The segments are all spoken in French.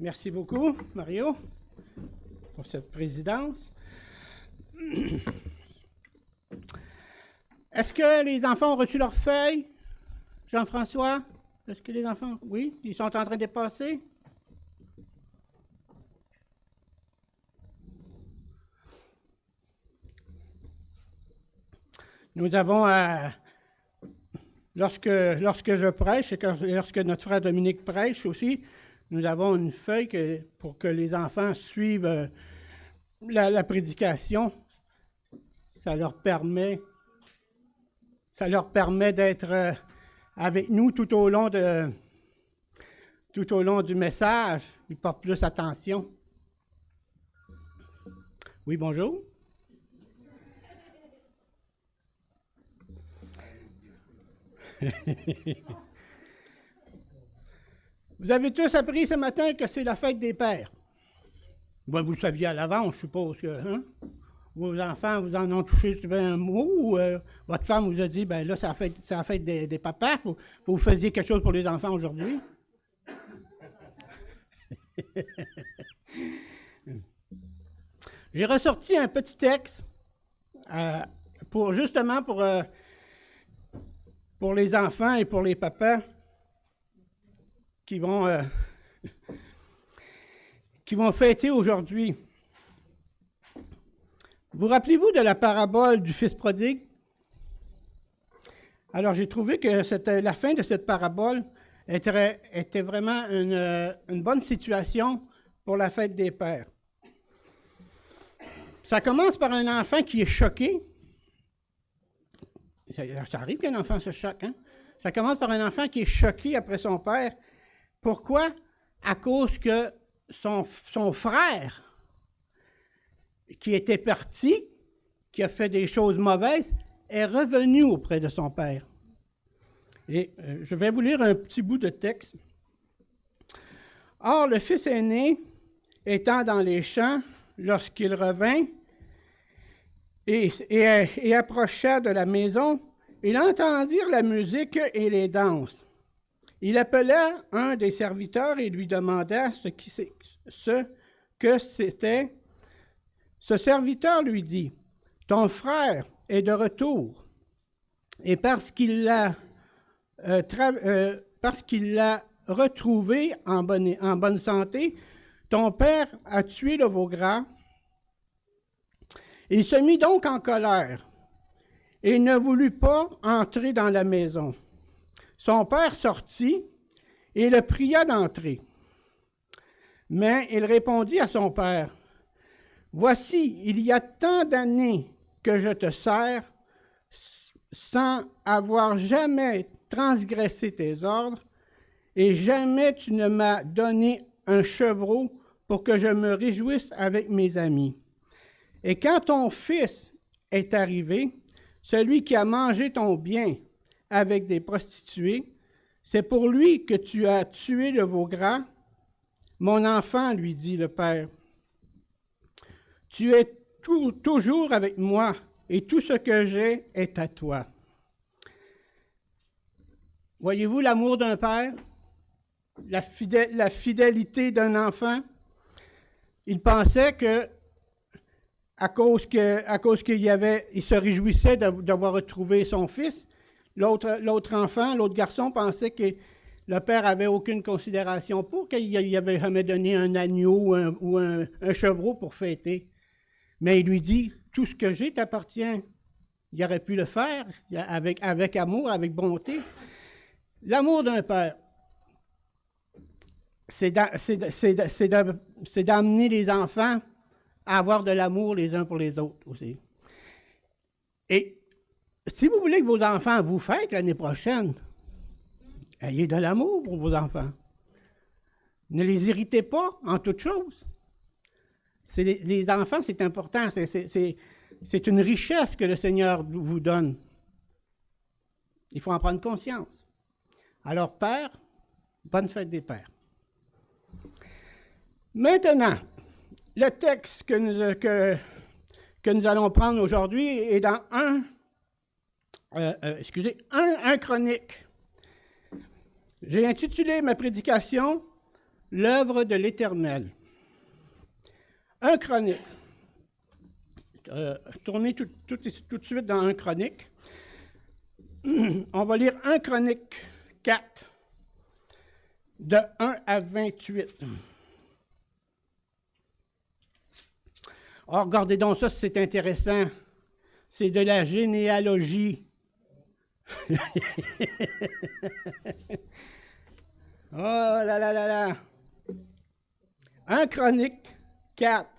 Merci beaucoup, Mario, pour cette présidence. Est-ce que les enfants ont reçu leurs feuilles? Jean-François? Est-ce que les enfants... Oui? Ils sont en train de passer? Nous avons... Lorsque je prêche, et lorsque notre frère Dominique prêche aussi, nous avons une feuille pour que les enfants suivent la prédication. Ça leur permet d'être avec nous tout au long du message. Ils portent plus attention. Oui, bonjour. Vous avez tous appris ce matin que c'est la fête des pères. Ben, vous le saviez à l'avance, je suppose que vos enfants vous en ont touché un mot ou votre femme vous a dit, ben là, c'est la fête des papas, faut que vous faisiez quelque chose pour les enfants aujourd'hui. J'ai ressorti un petit texte pour les enfants et pour les papas qui vont fêter aujourd'hui. Vous rappelez-vous de la parabole du fils prodigue? Alors, j'ai trouvé que la fin de cette parabole était vraiment une bonne situation pour la fête des pères. Ça commence par un enfant qui est choqué. Ça arrive qu'un enfant se choque, hein? Ça commence par un enfant qui est choqué après son père. Pourquoi? À cause que son frère, qui était parti, qui a fait des choses mauvaises, est revenu auprès de son père. Et je vais vous lire un petit bout de texte. « Or, le fils aîné, étant dans les champs, lorsqu'il revint et approcha de la maison, il entendit la musique et les danses. Il appela un des serviteurs et lui demanda ce que c'était. Ce serviteur lui dit, « Ton frère est de retour, et parce qu'il l'a retrouvé en bonne santé, ton père a tué le veau gras. » Il se mit donc en colère et ne voulut pas entrer dans la maison. Son père sortit et le pria d'entrer. Mais il répondit à son père, « Voici, il y a tant d'années que je te sers sans avoir jamais transgressé tes ordres, et jamais tu ne m'as donné un chevreau pour que je me réjouisse avec mes amis. Et quand ton fils est arrivé, celui qui a mangé ton bien avec des prostituées, c'est pour lui que tu as tué le veau gras. Mon enfant, lui dit le père, tu es toujours avec moi, et tout ce que j'ai est à toi. » Voyez-vous l'amour d'un père, la fidélité d'un enfant? Il pensait que, à cause qu'il se réjouissait d'avoir retrouvé son fils, l'autre enfant, l'autre garçon pensait que le père avait aucune considération pour, qu'il n'y avait jamais donné un agneau ou un chevreau pour fêter. Mais il lui dit, tout ce que j'ai t'appartient. Il aurait pu le faire avec amour, avec bonté. L'amour d'un père, c'est d'amener les enfants à avoir de l'amour les uns pour les autres aussi. Et si vous voulez que vos enfants vous fêtent l'année prochaine, ayez de l'amour pour vos enfants. Ne les irritez pas en toutes choses. Les enfants, c'est important. C'est une richesse que le Seigneur vous donne. Il faut en prendre conscience. Alors, Père, bonne fête des pères. Maintenant, le texte que nous allons prendre aujourd'hui est dans 1 Chronique. J'ai intitulé ma prédication l'œuvre de l'Éternel. Un Chronique. Tournez tout de suite dans un Chronique. On va lire un Chronique 4, de 1 à 28. Oh, regardez donc ça, c'est intéressant. C'est de la généalogie. Oh là là là là. 1 Chronique 4.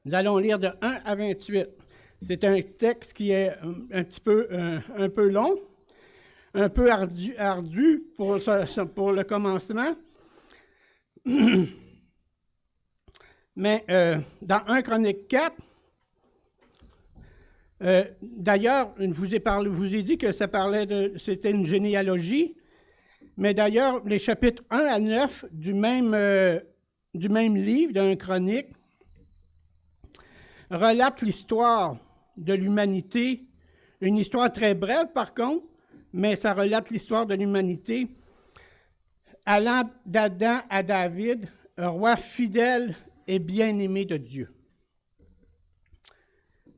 Nous allons lire de 1 à 28. C'est un texte qui est un peu long, un peu ardu pour le commencement. Mais dans 1 Chronique 4, d'ailleurs, je vous ai dit que c'était une généalogie, mais d'ailleurs, les chapitres 1 à 9 du même livre, d'un Chronique, relatent l'histoire de l'humanité, une histoire très brève par contre, mais ça relate l'histoire de l'humanité, allant d'Adam à David, un roi fidèle et bien-aimé de Dieu.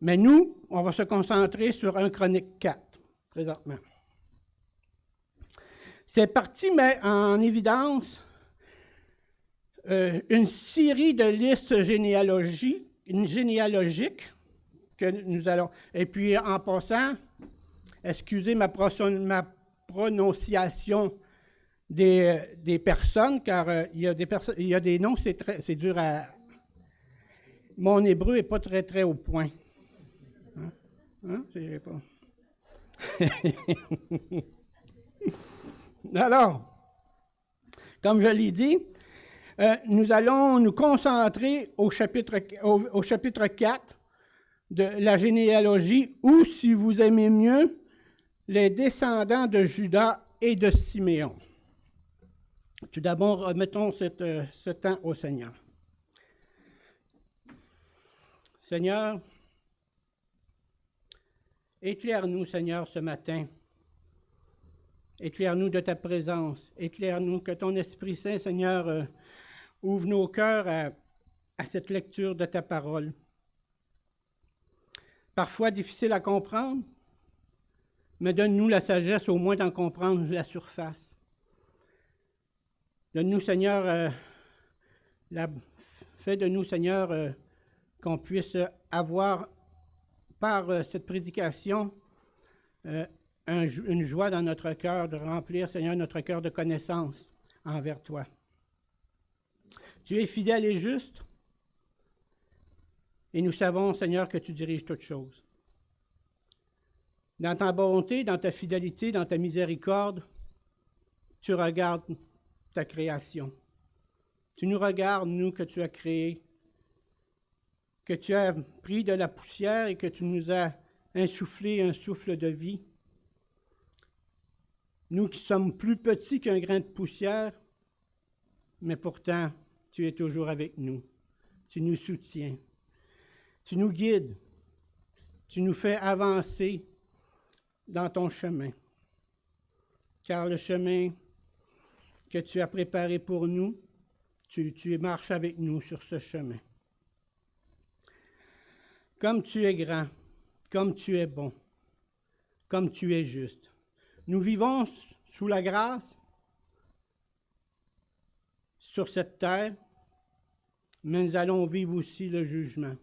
Mais nous, on va se concentrer sur 1 Chronique 4, présentement. C'est parti, mais en évidence, une série de listes généalogiques que nous allons... Et puis, en passant, excusez ma prononciation des personnes, car il y a des noms, c'est dur à... Mon hébreu n'est pas très, très au point. Hein? C'est pas... Alors, comme je l'ai dit, nous allons nous concentrer au chapitre 4 de la généalogie, ou, si vous aimez mieux, les descendants de Judas et de Siméon. Tout d'abord, remettons ce temps au Seigneur. Seigneur, éclaire-nous, Seigneur, ce matin. Éclaire-nous de ta présence. Éclaire-nous, que ton Esprit Saint, Seigneur, ouvre nos cœurs à cette lecture de ta parole. Parfois difficile à comprendre, mais donne-nous la sagesse au moins d'en comprendre la surface. Donne-nous, Seigneur, fais de nous, Seigneur, qu'on puisse avoir, par cette prédication, une joie dans notre cœur, de remplir, Seigneur, notre cœur de connaissance envers toi. Tu es fidèle et juste, et nous savons, Seigneur, que tu diriges toutes choses. Dans ta bonté, dans ta fidélité, dans ta miséricorde, tu regardes ta création. Tu nous regardes, nous, que tu as créés, que tu as pris de la poussière et que tu nous as insufflé un souffle de vie. Nous qui sommes plus petits qu'un grain de poussière, mais pourtant, tu es toujours avec nous. Tu nous soutiens. Tu nous guides. Tu nous fais avancer dans ton chemin. Car le chemin que tu as préparé pour nous, tu marches avec nous sur ce chemin. Comme tu es grand, comme tu es bon, comme tu es juste. Nous vivons sous la grâce sur cette terre, mais nous allons vivre aussi le jugement.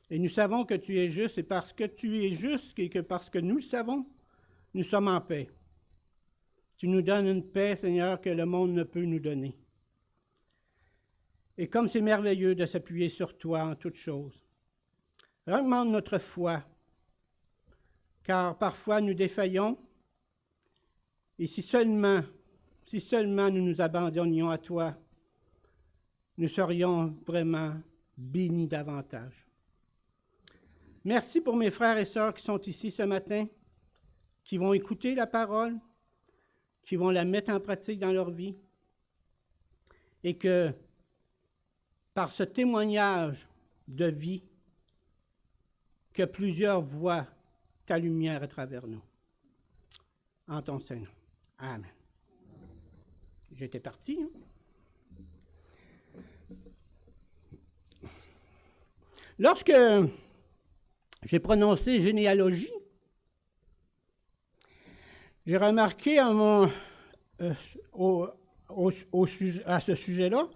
Et nous savons que tu es juste, et parce que tu es juste et que parce que nous le savons, nous sommes en paix. Tu nous donnes une paix, Seigneur, que le monde ne peut nous donner. Et comme c'est merveilleux de s'appuyer sur toi en toutes choses, augmente notre foi, car parfois nous défaillons, et si seulement nous nous abandonnions à toi, nous serions vraiment bénis davantage. Merci pour mes frères et sœurs qui sont ici ce matin, qui vont écouter la parole, qui vont la mettre en pratique dans leur vie, et que par ce témoignage de vie, que plusieurs voient ta lumière à travers nous. En ton Saint-Nom. Amen. j'étais parti. Lorsque j'ai prononcé généalogie, j'ai remarqué à, à ce sujet-là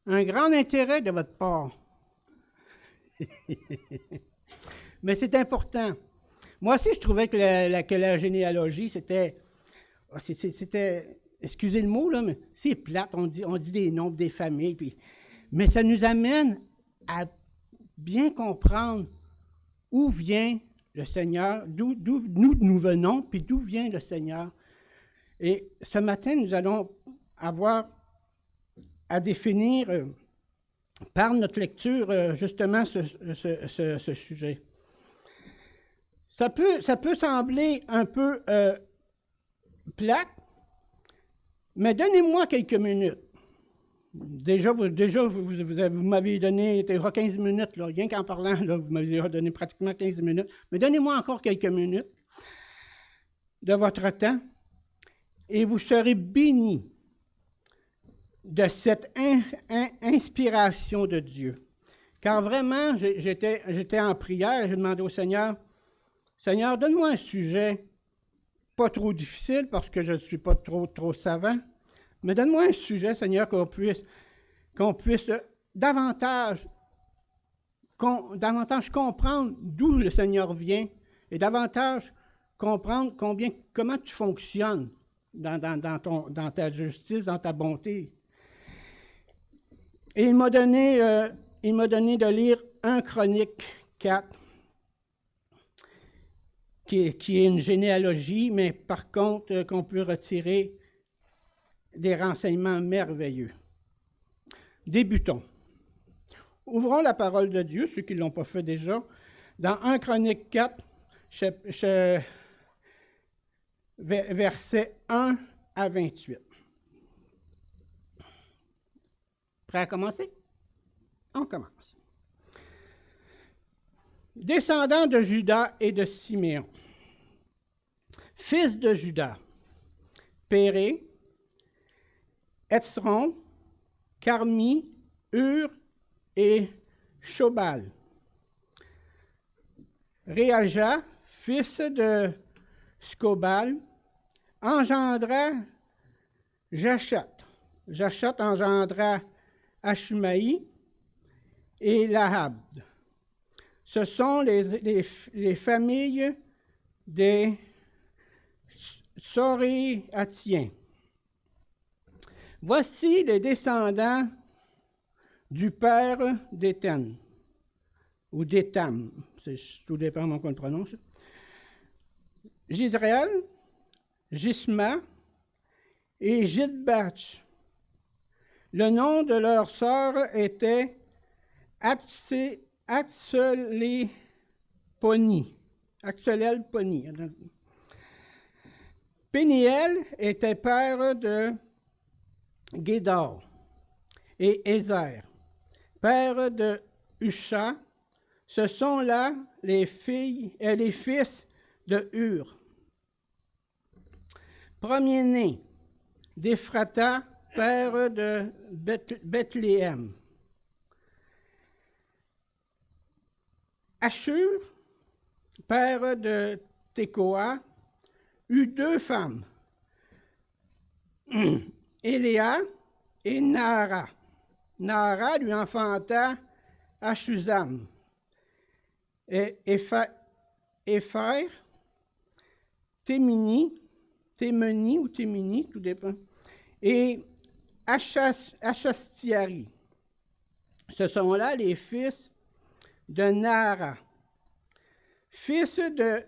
un grand intérêt de votre part. Mais c'est important. Moi aussi, je trouvais que la généalogie, c'était, excusez le mot, là, mais c'est plate, on dit des noms des familles, mais ça nous amène à bien comprendre où vient le Seigneur, d'où nous venons, puis d'où vient le Seigneur. Et ce matin, nous allons avoir à définir par notre lecture justement ce sujet. Ça peut sembler un peu plate, mais donnez-moi quelques minutes. Déjà, vous m'avez donné 15 minutes, là, rien qu'en parlant, là, vous m'avez donné pratiquement 15 minutes, mais donnez-moi encore quelques minutes de votre temps et vous serez bénis de cette inspiration de Dieu. Car vraiment, j'étais en prière, j'ai demandé au Seigneur, Seigneur, donne-moi un sujet pas trop difficile parce que je ne suis pas trop savant, mais donne-moi un sujet, Seigneur, qu'on puisse davantage comprendre d'où le Seigneur vient et davantage comprendre comment tu fonctionnes dans ta justice, dans ta bonté. Et il m'a donné de lire 1 Chronique 4, qui est une généalogie, mais par contre, qu'on peut retirer des renseignements merveilleux. Débutons. Ouvrons la parole de Dieu, ceux qui ne l'ont pas fait déjà, dans 1 Chronique 4, versets 1 à 28. Prêt à commencer? On commence. Descendant de Juda et de Siméon, fils de Juda, Péré, Etzron, Carmi, Hur et Shobal. Réaja, fils de Scobal, engendra Jachat. Jachat engendra Ashmaï et Lahab. Ce sont les familles des Soréatiens. Voici les descendants du père d'Étan, ou d'Étam, tout dépend comment on le prononce. Jisraël, Jisma et Jidbach. Le nom de leur sœur était Axelelponi. Péniel était père de Guédar et Ézer, père de Husha. Ce sont là les fils de Hur. Premier-né d'Éphrata, père de Bethléem. Ashur, père de Tekoa, eut 2 femmes, Éléa et Nahara. Nahara lui enfanta Ashuzam. Et Épher, Témini, tout dépend, et Achastiari. Ce sont là les fils de Nahara. Fils de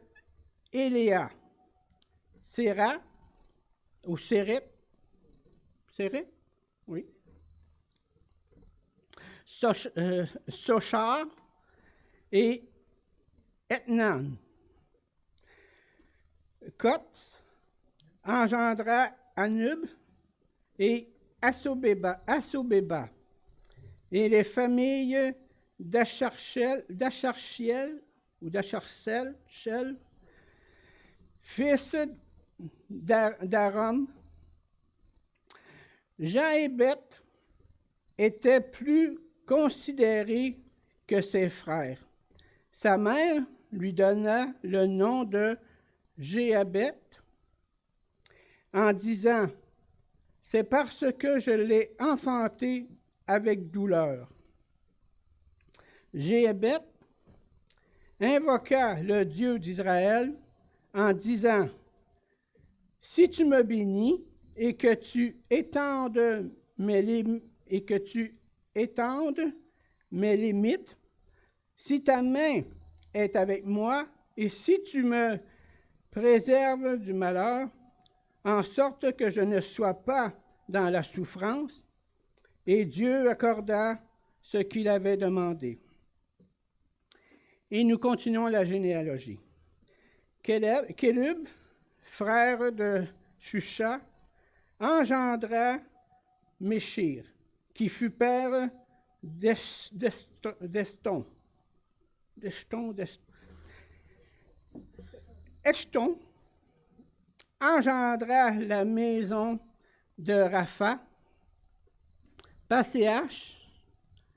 Éléa, Séra, ou Séret, oui. Sochar et Etnan. Kots engendra Anub et Assobeba. Et les familles d'Acharchel, fils d'Aram, Jaébet était plus considéré que ses frères. Sa mère lui donna le nom de Jéabet en disant « C'est parce que je l'ai enfanté avec douleur. » Jéabet invoqua le Dieu d'Israël en disant « Si tu me bénis et que tu étendes mes limites, si ta main est avec moi et si tu me préserves du malheur, en sorte que je ne sois pas dans la souffrance. » Et Dieu accorda ce qu'il avait demandé. Et nous continuons la généalogie. Kélub, frère de Shusha, engendra Méchir, qui fut père d'Eston. Eston engendra la maison de Rapha, Passéach.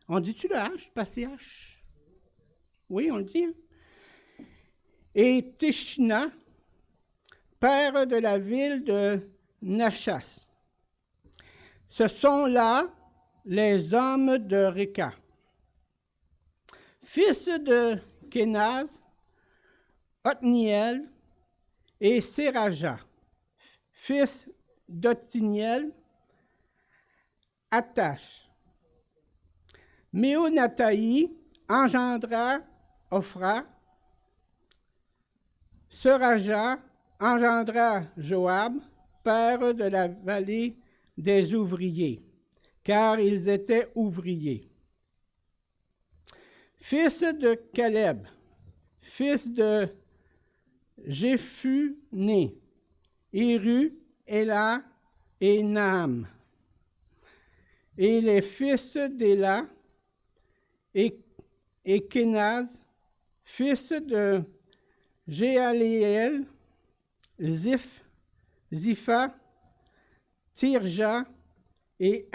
On dit-tu le H, Passéach? Oui, on le dit. Hein? Et Tishna, père de la ville de Nachas. Ce sont là les hommes de Réka. Fils de Kénaz, Othniel et Séraja. Fils d'Othniel, Attash. Méonataï engendra Ophra. Seraja engendra Joab, père de la vallée des ouvriers, car ils étaient ouvriers. Fils de Caleb, fils de Jéphuné, Éru, Éla et Naam. Et les fils d'Éla et Kénaz, fils de Jéaléel, Zipha, Tirja et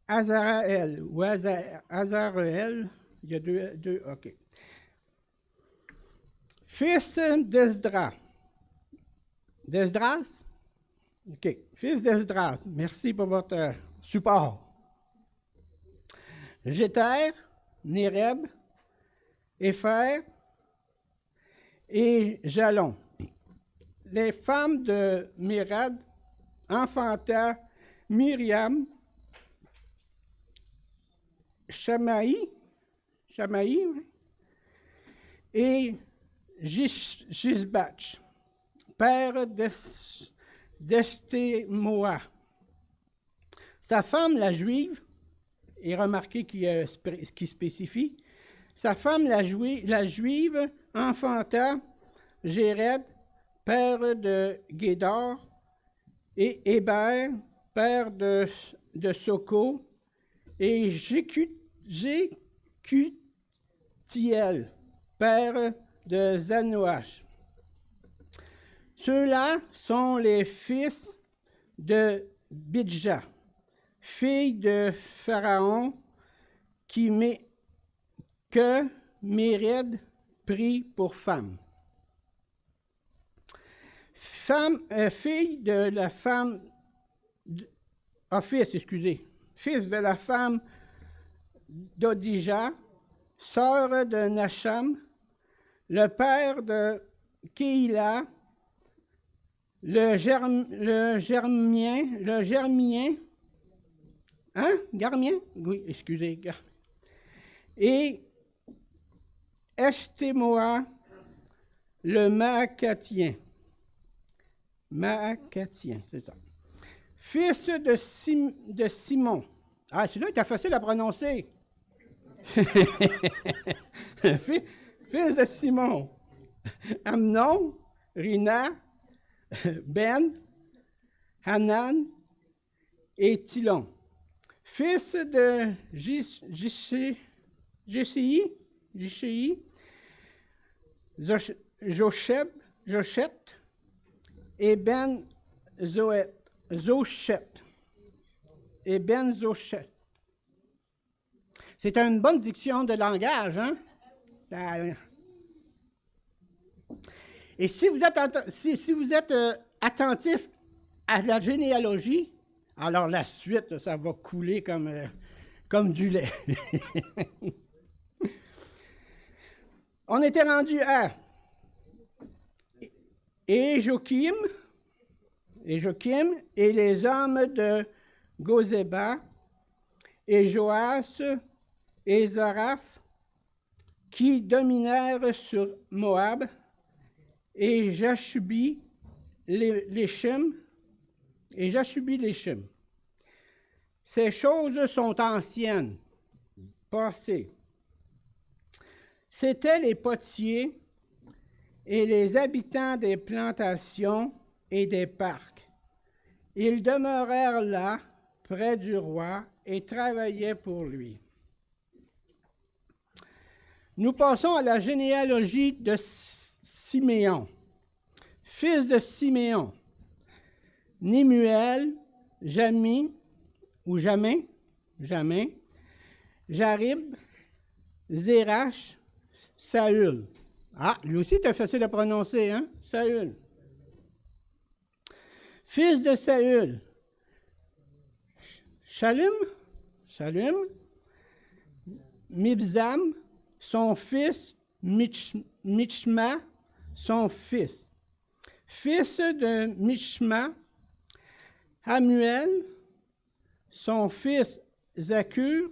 Azaraël, ou Azaraël, il y a deux, ok. Fils d'Esdras. D'Esdras? OK. Fils d'Esdras, merci pour votre support. Jéter, Néreb, Épher et Jalon. Les femmes de Mérad enfanta Myriam, Shamaï, oui, et Gisbach, père d'Estémoa. Sa femme, la Juive, et remarquez qui spécifie, sa femme, la Juive, enfanta Jéred, père de Guédor, et Héber, père de Soko, et Jécutiel, père de Zanoach. Ceux-là sont les fils de Bidja, fille de Pharaon, que Méred prit pour femme. Fils de la femme d'Odija, sœur de Nacham, le père de Kéila, le Germien, hein? Garmien? Oui, excusez. Et Estémoa, le Maacatien. Maacatien, c'est ça. Fils de Simon. Ah, celui-là était facile à prononcer. Fils de Simon. Amnon, Rina, Ben, Hanan et Tilon. Fils de Jishii, Jochet et Ben Zoet, Zochet. Eben Zochet. C'est une bonne diction de langage, hein? Et si vous êtes attentif à la généalogie, alors la suite, ça va couler comme du lait. On était rendu à Joachim et les hommes de Gozéba, et Joas et Zoraph, qui dominèrent sur Moab, et Jashubi Léchim, Ces choses sont anciennes, passées. C'étaient les potiers et les habitants des plantations et des parcs. Ils demeurèrent là, près du roi, et travaillaient pour lui. Nous passons à la généalogie de Siméon, fils de Siméon, Nemuel, Jamin, Jarib, Zérach, Saül. Ah, lui aussi, c'est facile à prononcer, hein? Saül. Fils de Saül, Shalum, Mibzam, son fils, Michma, son fils. Fils de Michma, Hamuel, son fils Zakur,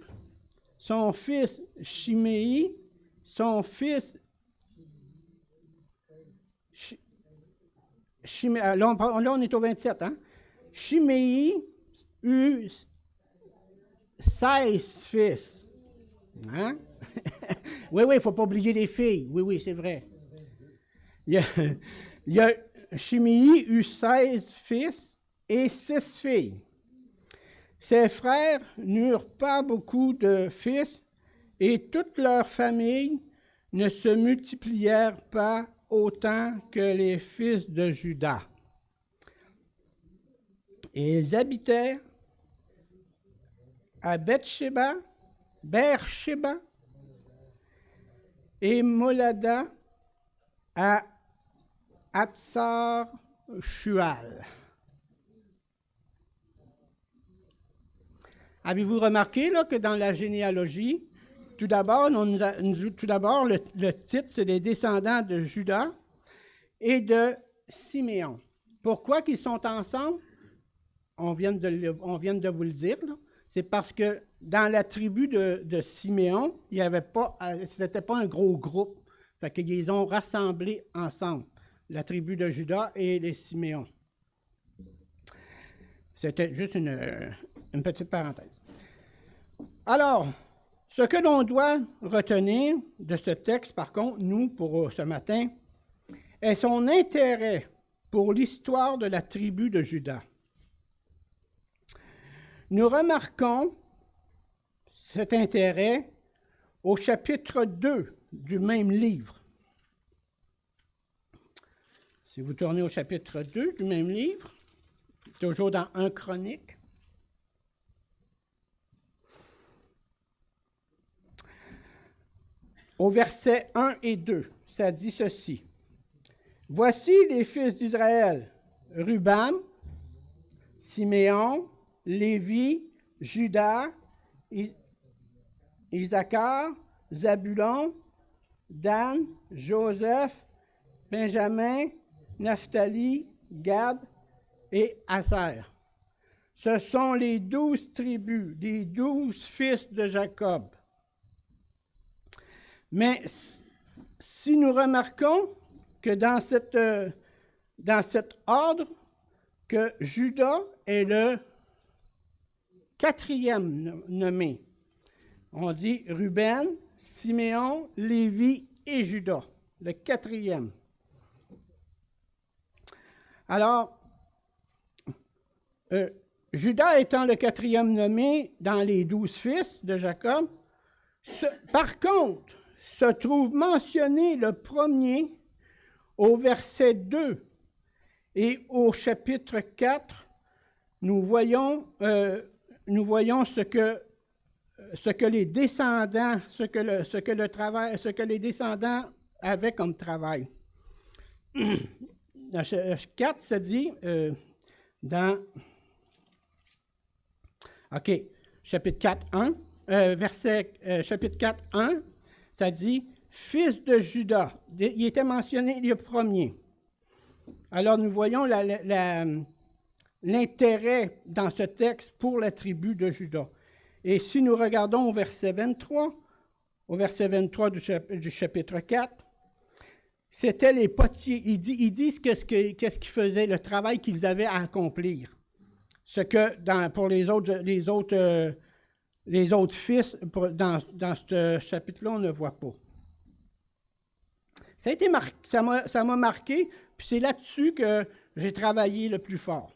son fils Shimei, son fils là, on est au 27, hein? Shimei eut 16 fils. Hein? Oui, il ne faut pas oublier les filles. Oui, c'est vrai. Shimei eut 16 fils et 6 filles. Ses frères n'eurent pas beaucoup de fils, et toute leur famille ne se multiplièrent pas autant que les fils de Juda. Et ils habitaient à Beersheba et Molada à Hatsar-Shual. Avez-vous remarqué là, que dans la généalogie, tout d'abord, le titre, c'est les descendants de Juda et de Siméon. Pourquoi qu'ils sont ensemble? On vient de vous le dire. C'est parce que dans la tribu de Siméon, il y avait pas, c'était pas un gros groupe. Fait qu'ils ont rassemblé ensemble, la tribu de Juda et les Siméons. C'était juste une petite parenthèse. Alors, ce que l'on doit retenir de ce texte, par contre, nous, pour ce matin, est son intérêt pour l'histoire de la tribu de Juda. Nous remarquons cet intérêt au chapitre 2 du même livre. Si vous tournez au chapitre 2 du même livre, toujours dans 1 Chronique, au verset 1 et 2, ça dit ceci. « Voici les fils d'Israël, Ruben, Siméon, Lévi, Juda, Issachar, Zabulon, Dan, Joseph, Benjamin, Naphtali, Gad et Aser. Ce sont les 12 tribus, les 12 fils de Jacob. Mais si nous remarquons que dans cet ordre, que Juda est le 4e nommé. On dit Ruben, Siméon, Lévi et Juda, le 4e. Alors, Juda étant le 4e nommé dans les 12 fils de Jacob, par contre, se trouve mentionné le premier au verset 2 et au chapitre 4 nous voyons ce que les descendants, ce que les descendants avaient comme travail. Dans 4, ça dit, chapitre 4, 1, chapitre 4, 1, ça dit, fils de Juda. Il était mentionné le premier. Alors, nous voyons l'intérêt dans ce texte pour la tribu de Juda. Et si nous regardons au verset 23 du chapitre 4, c'était les potiers. Ils disent qu'est-ce qu'ils faisaient, le travail qu'ils avaient à accomplir. Ce que pour les autres fils, dans ce chapitre-là, on ne voit pas. Ça a été ça m'a marqué, puis c'est là-dessus que j'ai travaillé le plus fort.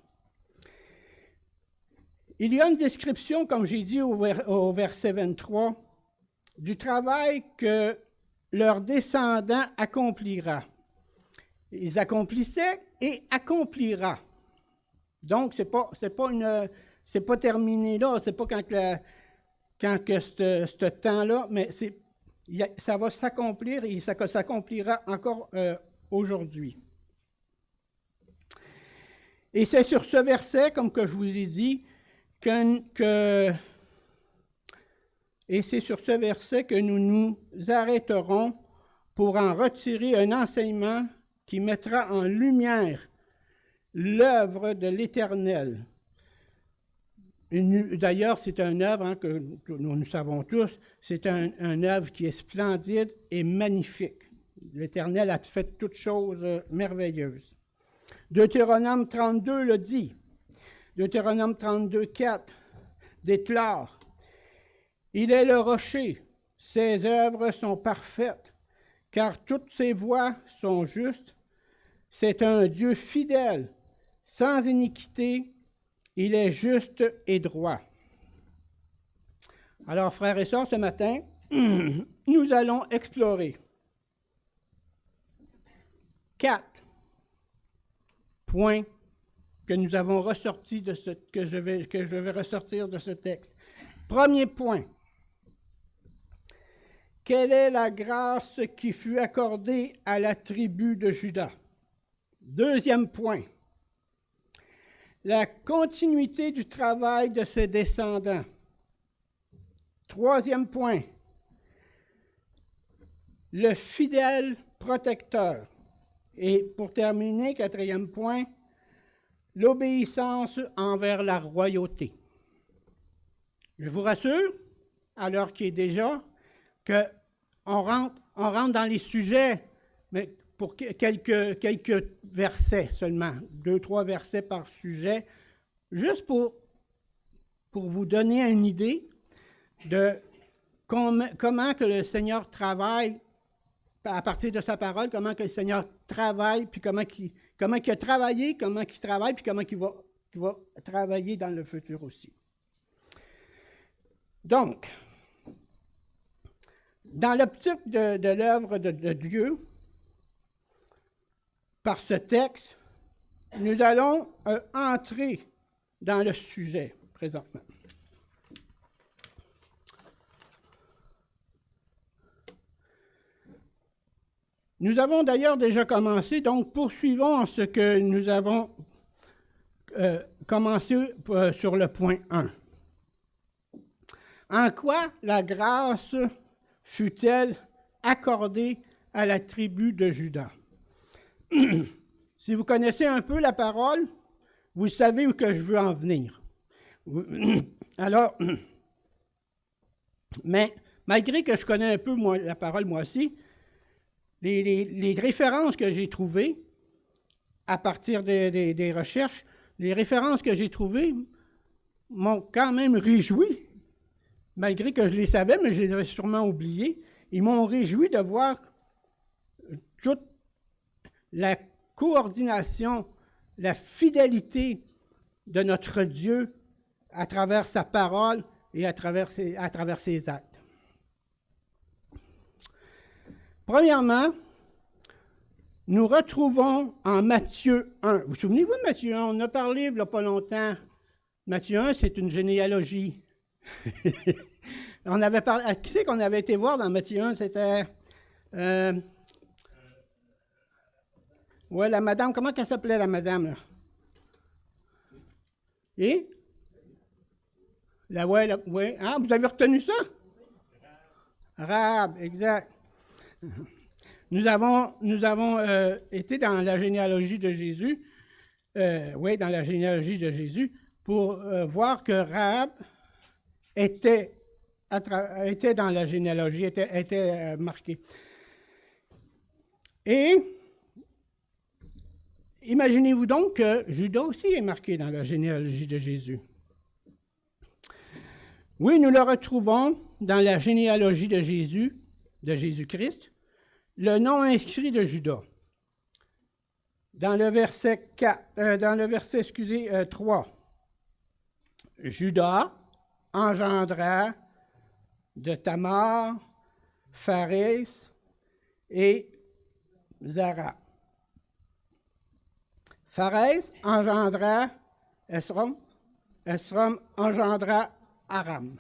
Il y a une description, comme j'ai dit au verset 23, du travail que leurs descendants accomplira. Ils accomplissaient et accomplira. Donc, c'est pas terminé là, c'est pas quand ce temps-là, mais ça va s'accomplir et ça s'accomplira encore aujourd'hui. Et c'est sur ce verset, comme que je vous ai dit, et c'est sur ce verset que nous nous arrêterons pour en retirer un enseignement qui mettra en lumière l'œuvre de l'Éternel. D'ailleurs, c'est une œuvre que nous savons tous, c'est une œuvre qui est splendide et magnifique. L'Éternel a fait toutes choses merveilleuses. Deutéronome 32 le dit. Deutéronome 32, 4 déclare: il est le rocher, ses œuvres sont parfaites, car toutes ses voies sont justes. C'est un Dieu fidèle, sans iniquité, il est juste et droit. Alors, frères et sœurs, ce matin, nous allons explorer 4 points que nous avons ressortis que je vais ressortir de ce texte. Premier point. Quelle est la grâce qui fut accordée à la tribu de Juda? Deuxième point. La continuité du travail de ses descendants. Troisième point. Le fidèle protecteur. Et pour terminer, quatrième point, l'obéissance envers la royauté. Je vous rassure, à l'heure qui est déjà, qu'on rentre dans les sujets, mais pour quelques versets seulement, 2-3 versets par sujet, juste pour vous donner une idée de comment que le Seigneur travaille à partir de sa parole, comment que le Seigneur travaille, puis comment il a travaillé, comment il travaille, puis comment il va travailler dans le futur aussi. Donc, dans l'optique de l'œuvre de Dieu, par ce texte, nous allons entrer dans le sujet présentement. Nous avons d'ailleurs déjà commencé, donc poursuivons ce que nous avons commencé sur le point 1. En quoi la grâce fut-elle accordée à la tribu de Juda? Si vous connaissez un peu la parole, vous savez où que je veux en venir. Alors, mais malgré que je connais un peu la parole moi aussi, les références que j'ai trouvées à partir des recherches, les références que j'ai trouvées m'ont quand même réjoui, malgré que je les savais, mais je les avais sûrement oubliées. Ils m'ont réjoui de voir toute la coordination, la fidélité de notre Dieu à travers sa parole et à travers ses actes. Premièrement, nous retrouvons en Matthieu 1. Vous souvenez-vous de Matthieu 1? On a parlé il n'y a pas longtemps Matthieu 1, c'est une généalogie. On avait parlé, qui c'est qu'on avait été voir dans Matthieu 1? C'était... ouais, la madame, comment qu'elle s'appelait, la madame, là? Et? Ouais. Ah, vous avez retenu ça? Rahab, exact. Nous avons été dans la généalogie de Jésus, oui, dans la généalogie de Jésus, pour voir que Rahab était dans la généalogie, était marquée. Et imaginez-vous donc que Judas aussi est marqué dans la généalogie de Jésus. Oui, nous le retrouvons dans la généalogie de Jésus, de Jésus-Christ, le nom inscrit de Judas. Dans le verset 3, Judas engendra de Tamar, Pharès et Zara. Pharès engendra Esrom. Esrom engendra Aram.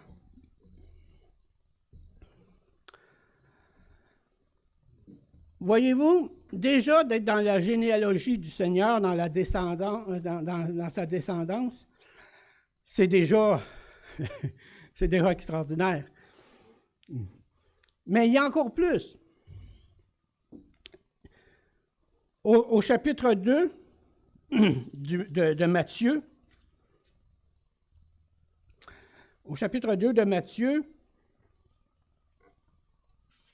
Voyez-vous, déjà d'être dans la généalogie du Seigneur, dans la descendance, dans sa descendance, c'est déjà extraordinaire. Mais il y a encore plus. Au chapitre 2 de Matthieu, au chapitre 2 de Matthieu,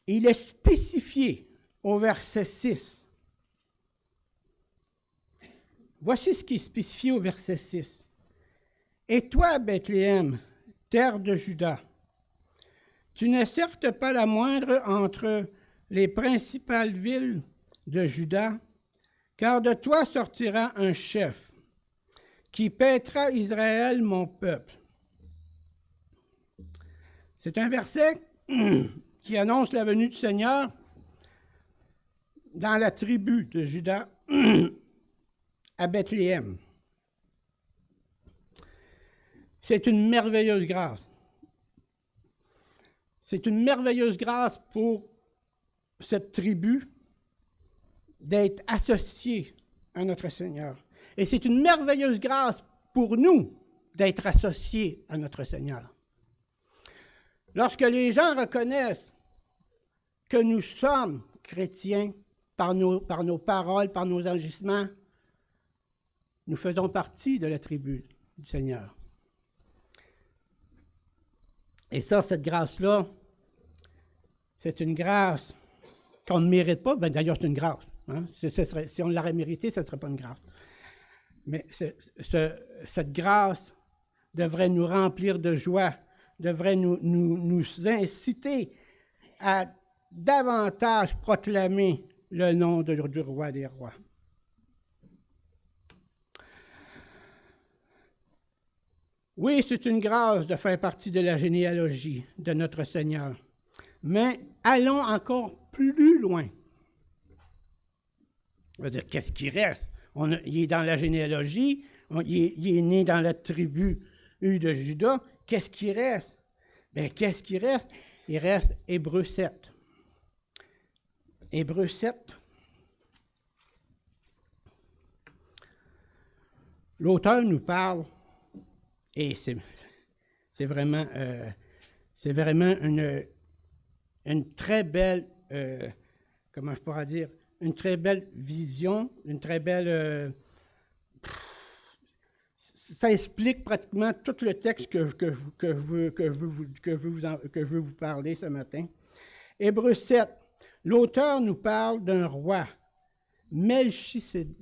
il est spécifié au verset 6. Voici ce qui est spécifié au verset 6. « Et toi, Bethléem, terre de Juda, tu n'es certes pas la moindre entre les principales villes de Juda, car de toi sortira un chef qui paîtra Israël, mon peuple. » C'est un verset qui annonce la venue du Seigneur dans la tribu de Juda à Bethléem. C'est une merveilleuse grâce. C'est une merveilleuse grâce pour cette tribu d'être associée à notre Seigneur. Et c'est une merveilleuse grâce pour nous d'être associés à notre Seigneur. Lorsque les gens reconnaissent que nous sommes chrétiens par nos paroles, par nos agissements, nous faisons partie de la tribu du Seigneur. Et ça, cette grâce-là, c'est une grâce qu'on ne mérite pas. Ben, d'ailleurs, c'est une grâce. Hein? Si on l'aurait mérité, ce ne serait pas une grâce. Mais cette grâce devrait nous remplir de joie, devrait nous inciter à davantage proclamer le nom du roi des rois. Oui, c'est une grâce de faire partie de la généalogie de notre Seigneur. Mais allons encore plus loin. On va dire, qu'est-ce qui reste? Il est dans la généalogie, il est né dans la tribu de Juda. Qu'est-ce qui reste? Bien, qu'est-ce qui reste? Il reste Hébreux 7. Hébreux 7. L'auteur nous parle, et c'est vraiment une très belle, comment je pourrais dire, une très belle vision, une très belle... ça explique pratiquement tout le texte que je veux vous parler ce matin. Hébreux 7, l'auteur nous parle d'un roi, Melchisédek,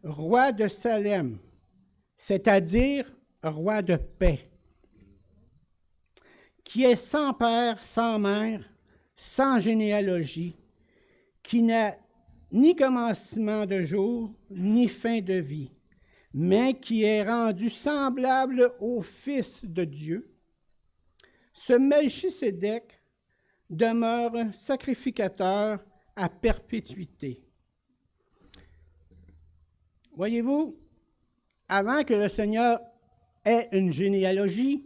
roi de Salem, c'est-à-dire roi de paix, qui est sans père, sans mère, sans généalogie, qui n'a ni commencement de jour, ni fin de vie, mais qui est rendu semblable au Fils de Dieu. Ce Melchisédek demeure sacrificateur à perpétuité. Voyez-vous, avant que le Seigneur ait une généalogie,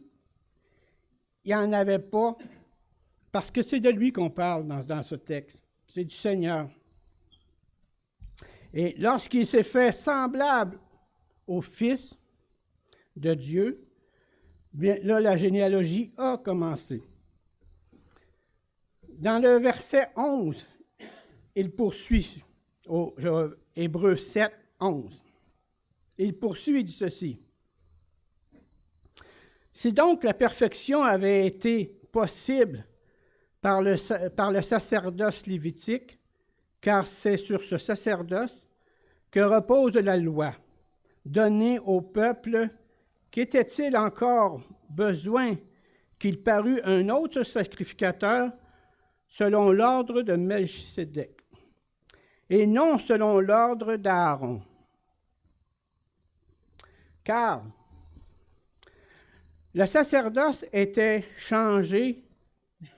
il n'y en avait pas, parce que c'est de lui qu'on parle dans ce texte. C'est du Seigneur. Et lorsqu'il s'est fait semblable au Fils de Dieu, bien là, la généalogie a commencé. Dans le verset 11, il poursuit, au Hébreux 7, 11. Il poursuit et dit ceci. Si donc la perfection avait été possible par le sacerdoce lévitique, car c'est sur ce sacerdoce que repose la loi, donnée au peuple, qu'était-il encore besoin qu'il parût un autre sacrificateur selon l'ordre de Melchisédek, et non selon l'ordre d'Aaron? Car le sacerdoce était changé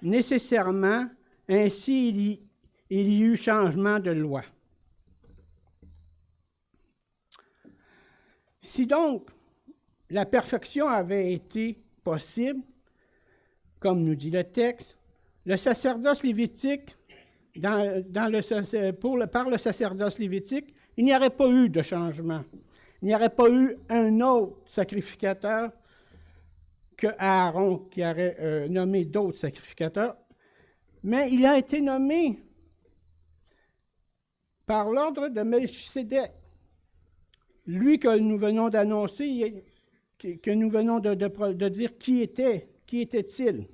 nécessairement, ainsi il y eut changement de loi. Si donc la perfection avait été possible, comme nous dit le texte, le sacerdoce lévitique, par le sacerdoce lévitique, il n'y aurait pas eu de changement. Il n'y aurait pas eu un autre sacrificateur que Aaron qui aurait nommé d'autres sacrificateurs, mais il a été nommé par l'ordre de Melchisédek, lui que nous venons d'annoncer, que nous venons de dire qui était-il.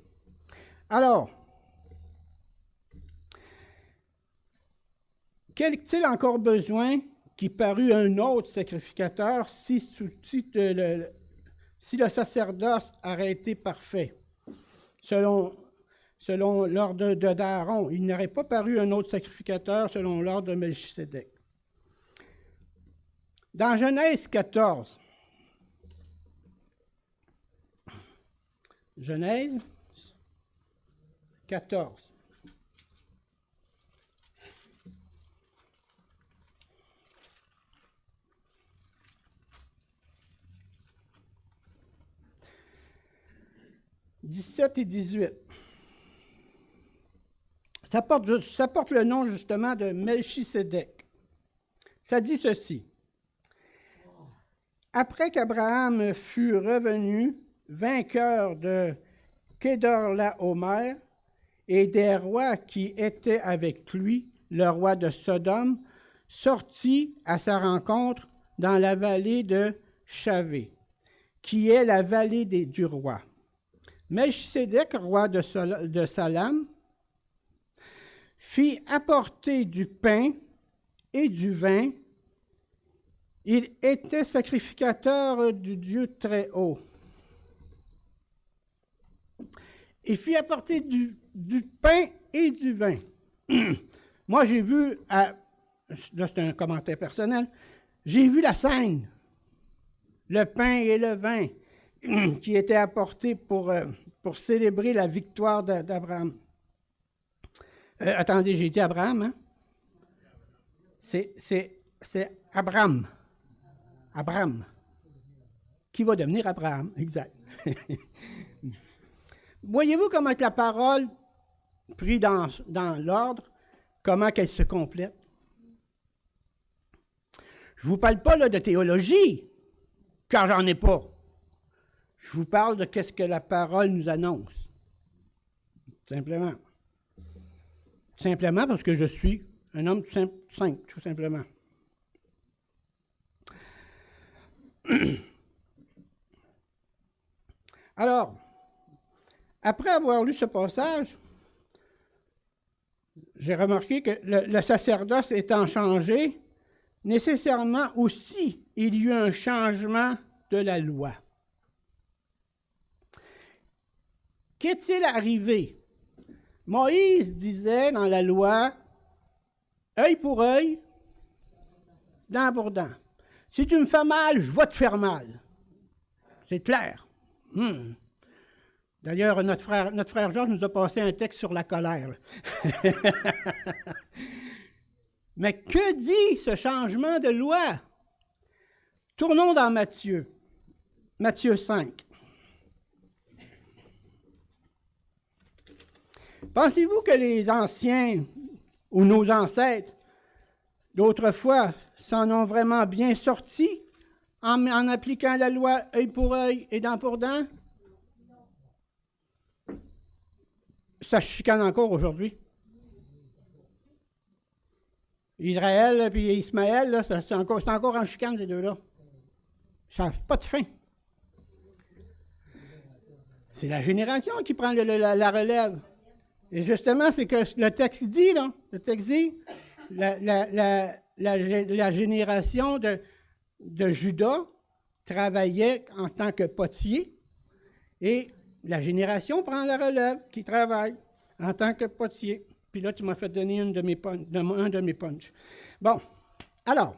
Alors, qu'a-t-il encore besoin qu'il parût un autre sacrificateur si le sacerdoce aurait été parfait? Selon l'ordre d'Aaron, il n'aurait pas paru un autre sacrificateur selon l'ordre de Melchisédek. Dans Genèse 14, Genèse 14. « 17 et 18. Ça porte le nom justement de Melchisédek. Ça dit ceci. Après qu'Abraham fut revenu vainqueur de Kedorlaomer et des rois qui étaient avec lui, le roi de Sodome, sortit à sa rencontre dans la vallée de Chavé, qui est la vallée du roi. Melchisédek, roi de Salem, fit apporter du pain et du vin. Il était sacrificateur du Dieu très haut. Il fit apporter du pain et du vin. Moi, j'ai vu, là c'est un commentaire personnel, j'ai vu la scène, le pain et le vin qui étaient apportés pour célébrer la victoire d'Abraham. Attendez, j'ai dit Abraham, hein? C'est Abraham. Abraham. Qui va devenir Abraham, exact. Voyez-vous comment la parole, prise dans l'ordre, comment qu'elle se complète? Je ne vous parle pas là, de théologie, car j'en ai pas. Je vous parle de qu'est-ce que la parole nous annonce. Simplement. Simplement parce que je suis un homme simple, tout simplement. Alors, après avoir lu ce passage, j'ai remarqué que le sacerdoce étant changé, nécessairement aussi, il y eut un changement de la loi. Qu'est-il arrivé? Moïse disait dans la loi, œil pour œil, dent pour dent. Si tu me fais mal, je vais te faire mal. C'est clair. D'ailleurs, notre frère Georges nous a passé un texte sur la colère. Mais que dit ce changement de loi? Tournons dans Matthieu. Matthieu 5. Pensez-vous que les anciens ou nos ancêtres d'autrefois s'en ont vraiment bien sortis en appliquant la loi œil pour œil et dent pour dent? Ça chicane encore aujourd'hui. Israël et Ismaël, là, c'est encore en chicane, ces deux-là. Ça n'a pas de fin. C'est la génération qui prend la relève. Et justement, c'est que le texte dit, là, le texte dit, la génération de Judas travaillait en tant que potier, et la génération prend la relève, qui travaille en tant que potier. Puis là, tu m'as fait donner un de mes punchs. Bon, alors,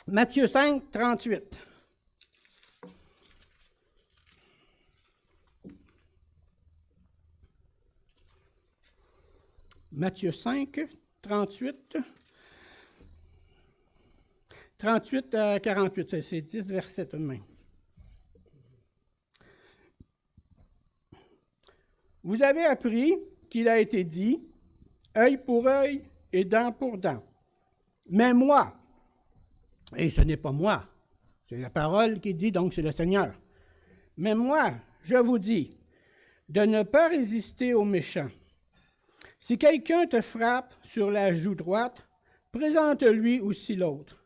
Matthieu 5, 38. Matthieu 5, 38. 38 à 48, c'est 10 versets tout de même. Vous avez appris qu'il a été dit, œil pour œil et dent pour dent. Mais moi, et ce n'est pas moi, c'est la parole qui dit, donc c'est le Seigneur. Mais moi, je vous dis, de ne pas résister aux méchants. Si quelqu'un te frappe sur la joue droite, présente-lui aussi l'autre.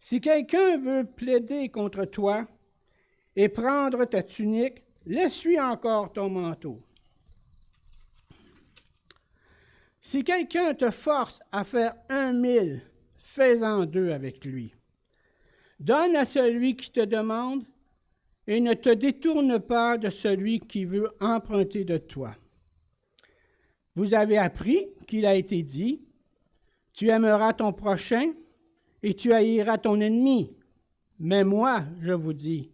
Si quelqu'un veut plaider contre toi et prendre ta tunique, laisse-lui encore ton manteau. Si quelqu'un te force à faire 1 000, fais-en 2 avec lui. Donne à celui qui te demande et ne te détourne pas de celui qui veut emprunter de toi. Vous avez appris qu'il a été dit, tu aimeras ton prochain et tu haïras ton ennemi. Mais moi, je vous dis,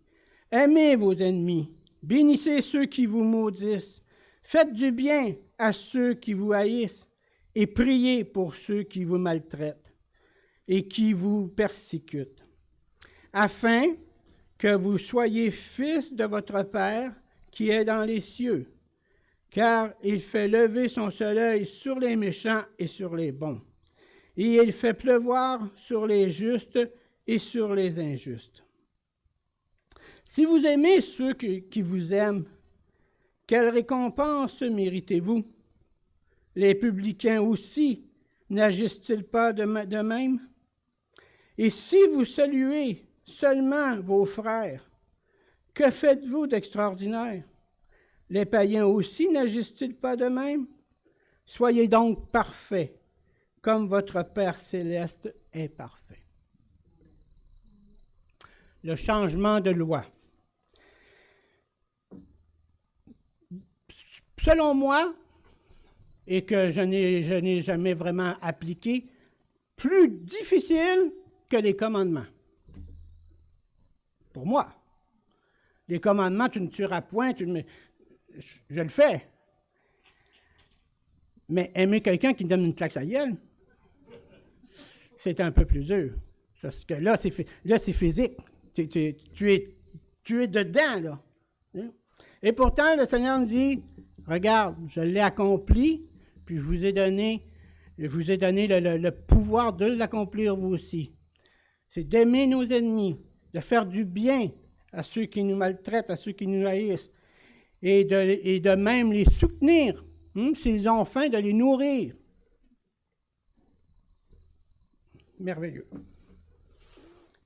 aimez vos ennemis, bénissez ceux qui vous maudissent, faites du bien à ceux qui vous haïssent et priez pour ceux qui vous maltraitent et qui vous persécutent, afin que vous soyez fils de votre Père qui est dans les cieux, car il fait lever son soleil sur les méchants et sur les bons, et il fait pleuvoir sur les justes et sur les injustes. Si vous aimez ceux qui vous aiment, quelle récompense méritez-vous? Les publicains aussi n'agissent-ils pas de même? Et si vous saluez seulement vos frères, que faites-vous d'extraordinaire? Les païens aussi n'agissent-ils pas de même? Soyez donc parfaits, comme votre Père céleste est parfait. Le changement de loi. Selon moi, et que je n'ai jamais vraiment appliqué, plus difficile que les commandements. Pour moi. Les commandements, tu ne tueras point, je le fais. Mais aimer quelqu'un qui me donne une claque à la gueule, c'est un peu plus dur. Parce que là, c'est physique. Tu es dedans, là. Et pourtant, le Seigneur nous dit, regarde, je l'ai accompli, puis je vous ai donné le pouvoir de l'accomplir vous aussi. C'est d'aimer nos ennemis, de faire du bien à ceux qui nous maltraitent, à ceux qui nous haïssent, et de même les soutenir, s'ils ont faim, de les nourrir. Merveilleux.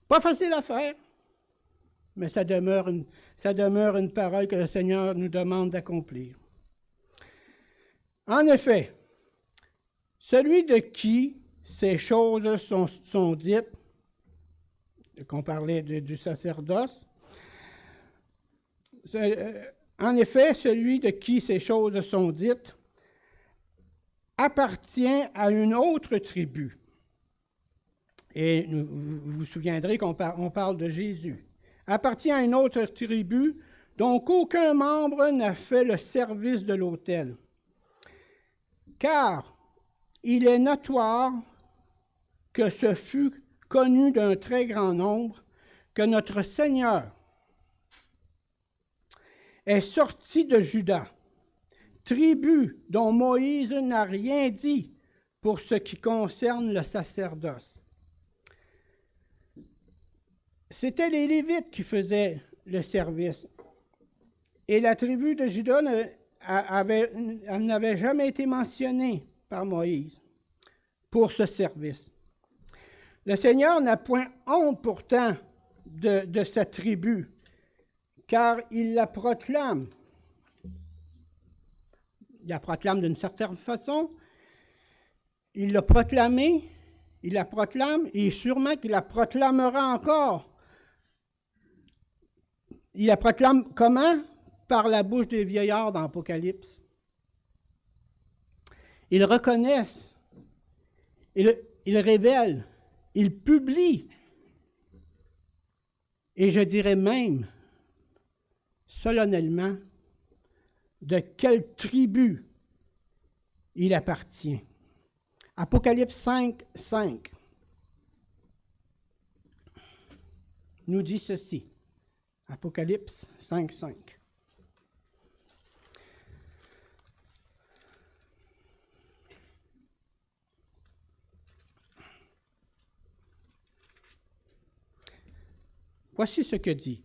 Pas facile à faire, mais ça demeure une parole que le Seigneur nous demande d'accomplir. En effet, celui de qui ces choses sont dites, qu'on parlait du sacerdoce, en effet, celui de qui ces choses sont dites appartient à une autre tribu. Et vous vous souviendrez qu'on parle de Jésus. Appartient à une autre tribu, dont aucun membre n'a fait le service de l'autel. Car il est notoire que ce fut connu d'un très grand nombre que notre Seigneur est sorti de Juda, tribu dont Moïse n'a rien dit pour ce qui concerne le sacerdoce. C'était les Lévites qui faisaient le service. Et la tribu de Juda n'avait jamais été mentionnée par Moïse pour ce service. Le Seigneur n'a point honte pourtant de sa tribu, car il la proclame. Il la proclame d'une certaine façon. Il l'a proclamée, il la proclame, et sûrement qu'il la proclamera encore. Il la proclame comment? Par la bouche des vieillards dans l'Apocalypse. Ils reconnaissent, ils révèlent, ils publient, et je dirais même, solennellement, de quelle tribu il appartient. Apocalypse 5, 5 nous dit ceci. Apocalypse 5, 5. Voici ce que dit.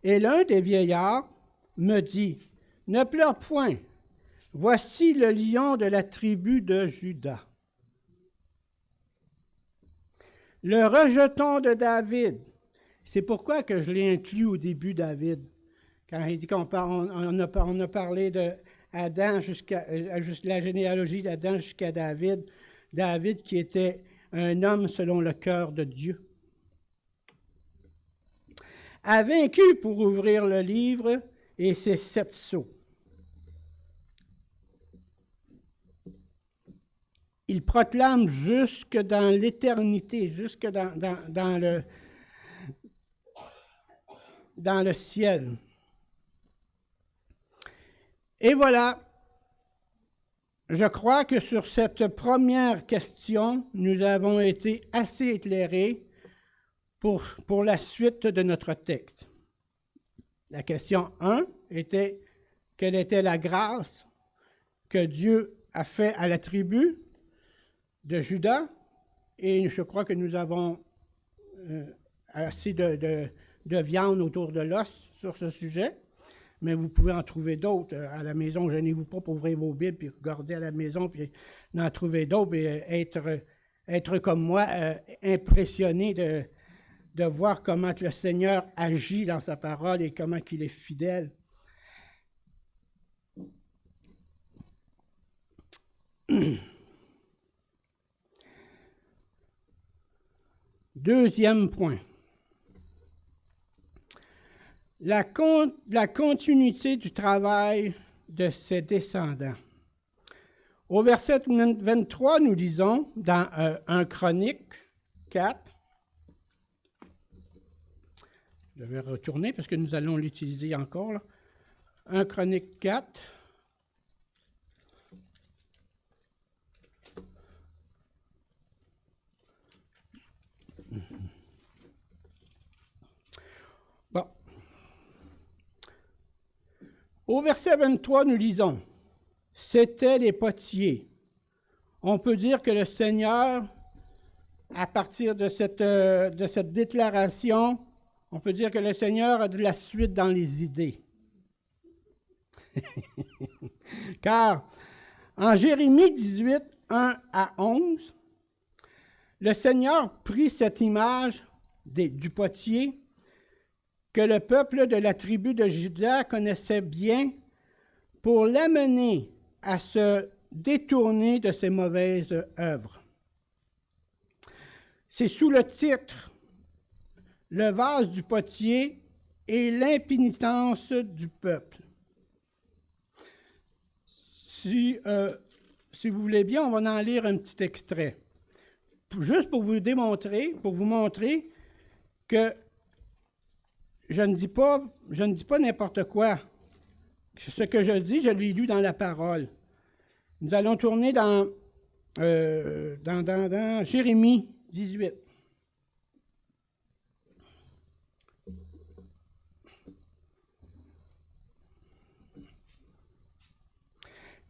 Et l'un des vieillards me dit, « Ne pleure point, voici le lion de la tribu de Juda. Le rejeton de David. » C'est pourquoi que je l'ai inclus au début, David. Quand il dit on a parlé d'Adam jusqu'à la généalogie d'Adam jusqu'à David. David qui était un homme selon le cœur de Dieu. A vaincu pour ouvrir le livre et ses 7 sceaux. Il proclame jusque dans l'éternité, jusque dans le ciel. Et voilà, je crois que sur cette première question, nous avons été assez éclairés pour la suite de notre texte. La question 1 était, quelle était la grâce que Dieu a fait à la tribu de Juda? Et je crois que nous avons assez de viande autour de l'os sur ce sujet, mais vous pouvez en trouver d'autres à la maison. Gênez-vous pas pour ouvrir vos Bibles, puis regarder à la maison, puis en trouver d'autres, et être comme moi, impressionné de voir comment le Seigneur agit dans sa parole et comment il est fidèle. Deuxième point. La continuité du travail de ses descendants. Au verset 23, nous lisons dans 1 Chronique 4. Je vais retourner parce que nous allons l'utiliser encore. Là. 1 Chronique 4. Bon. Au verset 23, nous lisons, « C'étaient les potiers. » On peut dire que le Seigneur, à partir de cette déclaration, on peut dire que le Seigneur a de la suite dans les idées. Car en Jérémie 18, 1 à 11, le Seigneur prit cette image du potier que le peuple de la tribu de Juda connaissait bien pour l'amener à se détourner de ses mauvaises œuvres. C'est sous le titre « Le vase du potier et l'impénitence du peuple ». Si vous voulez bien, on va en lire un petit extrait. Juste pour vous montrer que je ne dis pas n'importe quoi. Ce que je dis, je l'ai lu dans la parole. Nous allons tourner dans Jérémie 18.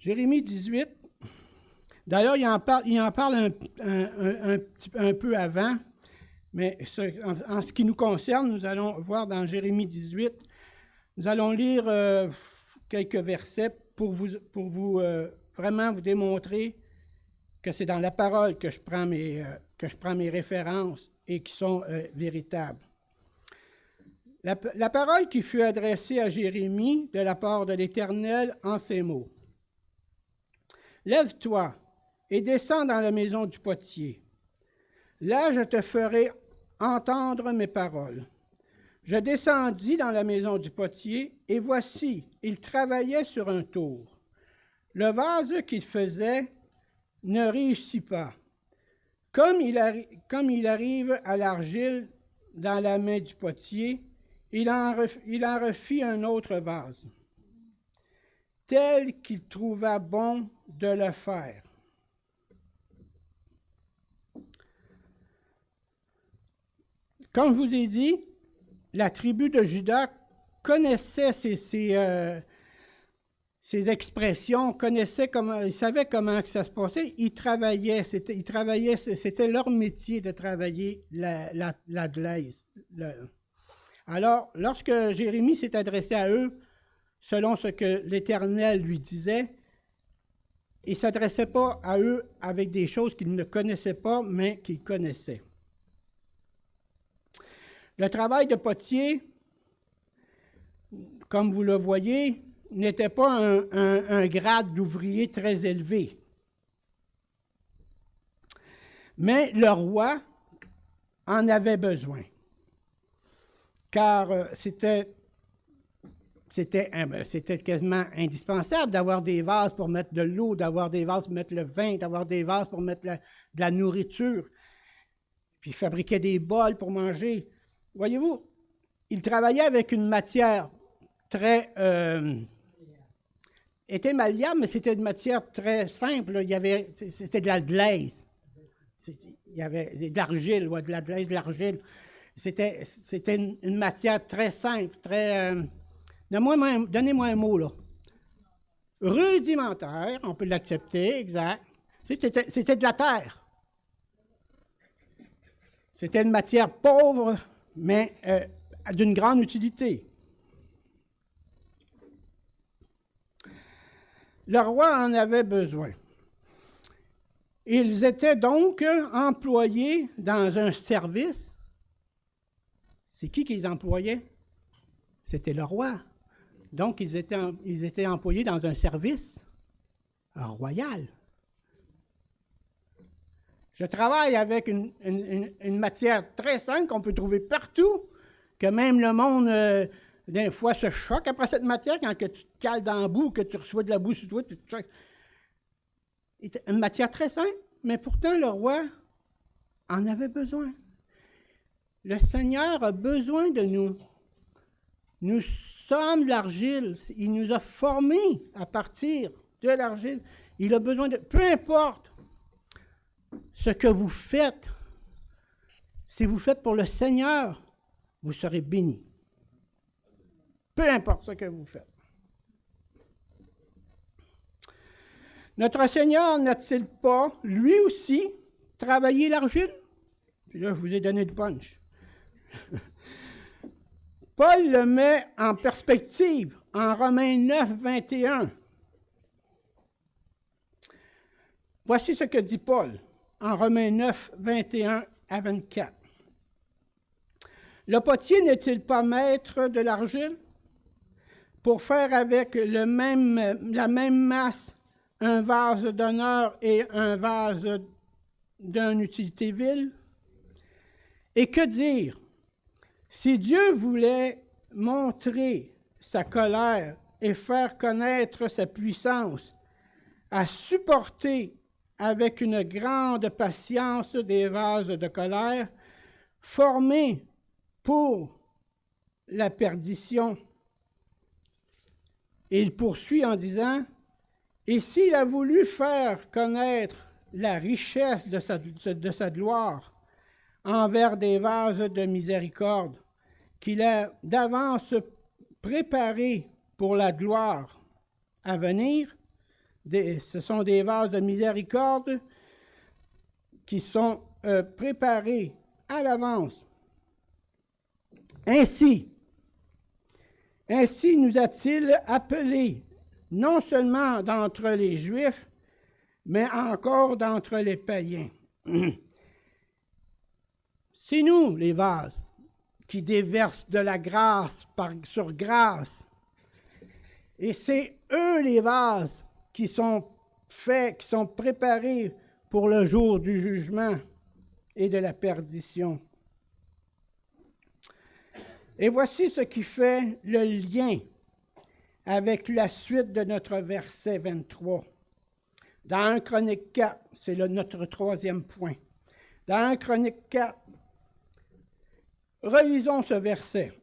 Jérémie 18. D'ailleurs, il en parle un peu avant, mais en ce qui nous concerne, nous allons voir dans Jérémie 18, nous allons lire quelques versets pour vous vraiment vous démontrer que c'est dans la parole que je prends mes références et qui sont véritables. La parole qui fut adressée à Jérémie de la part de l'Éternel en ces mots. « Lève-toi et descends dans la maison du potier. Là, je te ferai entendre mes paroles. Je descendis dans la maison du potier, et voici, il travaillait sur un tour. Le vase qu'il faisait ne réussit pas. Comme il arrive à l'argile dans la main du potier, il en refit un autre vase, tel qu'il trouva bon de le faire. Comme je vous ai dit, la tribu de Juda connaissait ces expressions, ils savaient comment que ça se passait. Ils travaillaient, c'était leur métier de travailler la glaise. Alors, lorsque Jérémie s'est adressé à eux, selon ce que l'Éternel lui disait, il ne s'adressait pas à eux avec des choses qu'ils ne connaissaient pas, mais qu'ils connaissaient. Le travail de potier, comme vous le voyez, n'était pas un grade d'ouvrier très élevé. Mais le roi en avait besoin, car c'était quasiment indispensable d'avoir des vases pour mettre de l'eau, d'avoir des vases pour mettre le vin, d'avoir des vases pour mettre de la nourriture, puis fabriquer des bols pour manger. Voyez-vous, il travaillait avec une matière très... était malléable, mais c'était une matière très simple. C'était de la glaise. Il y avait de l'argile, ouais, de la glaise, de l'argile. C'était une matière très simple, très... donnez-moi un mot, là. Rudimentaire, on peut l'accepter, exact. C'était de la terre. C'était une matière pauvre, mais d'une grande utilité. Le roi en avait besoin. Ils étaient donc employés dans un service. C'est qui qu'ils employaient? C'était le roi. Donc, ils étaient employés dans un service royal. Je travaille avec une matière très simple qu'on peut trouver partout, que même le monde, des fois, se choque après cette matière quand que tu te cales dans la boue, que tu reçois de la boue sur toi, tu te choques. Une matière très simple, mais pourtant le roi en avait besoin. Le Seigneur a besoin de nous. Nous sommes l'argile. Il nous a formés à partir de l'argile. Il a besoin de... Peu importe ce que vous faites, si vous faites pour le Seigneur, vous serez bénis. Peu importe ce que vous faites. Notre Seigneur n'a-t-il pas, lui aussi, travaillé l'argile? Puis là, je vous ai donné le punch. Paul le met en perspective en Romains 9, 21. Voici ce que dit Paul en Romains 9, 21 à 24. Le potier n'est-il pas maître de l'argile pour faire avec la même masse un vase d'honneur et un vase d'une utilité vile? Et que dire? Si Dieu voulait montrer sa colère et faire connaître sa puissance, à supporter avec une grande patience des vases de colère, formés pour la perdition. Et il poursuit en disant, « Et s'il a voulu faire connaître la richesse de sa gloire envers des vases de miséricorde, qu'il a d'avance préparés pour la gloire à venir, ce sont des vases de miséricorde qui sont préparés à l'avance. Ainsi nous a-t-il appelés, non seulement d'entre les Juifs, mais encore d'entre les païens. C'est nous, les vases, qui déversent de la grâce sur grâce. Et c'est eux, les vases, qui sont faits, qui sont préparés pour le jour du jugement et de la perdition. Et voici ce qui fait le lien avec la suite de notre verset 23. Dans 1 Chronique 4, c'est notre troisième point. Dans 1 Chronique 4, relisons ce verset.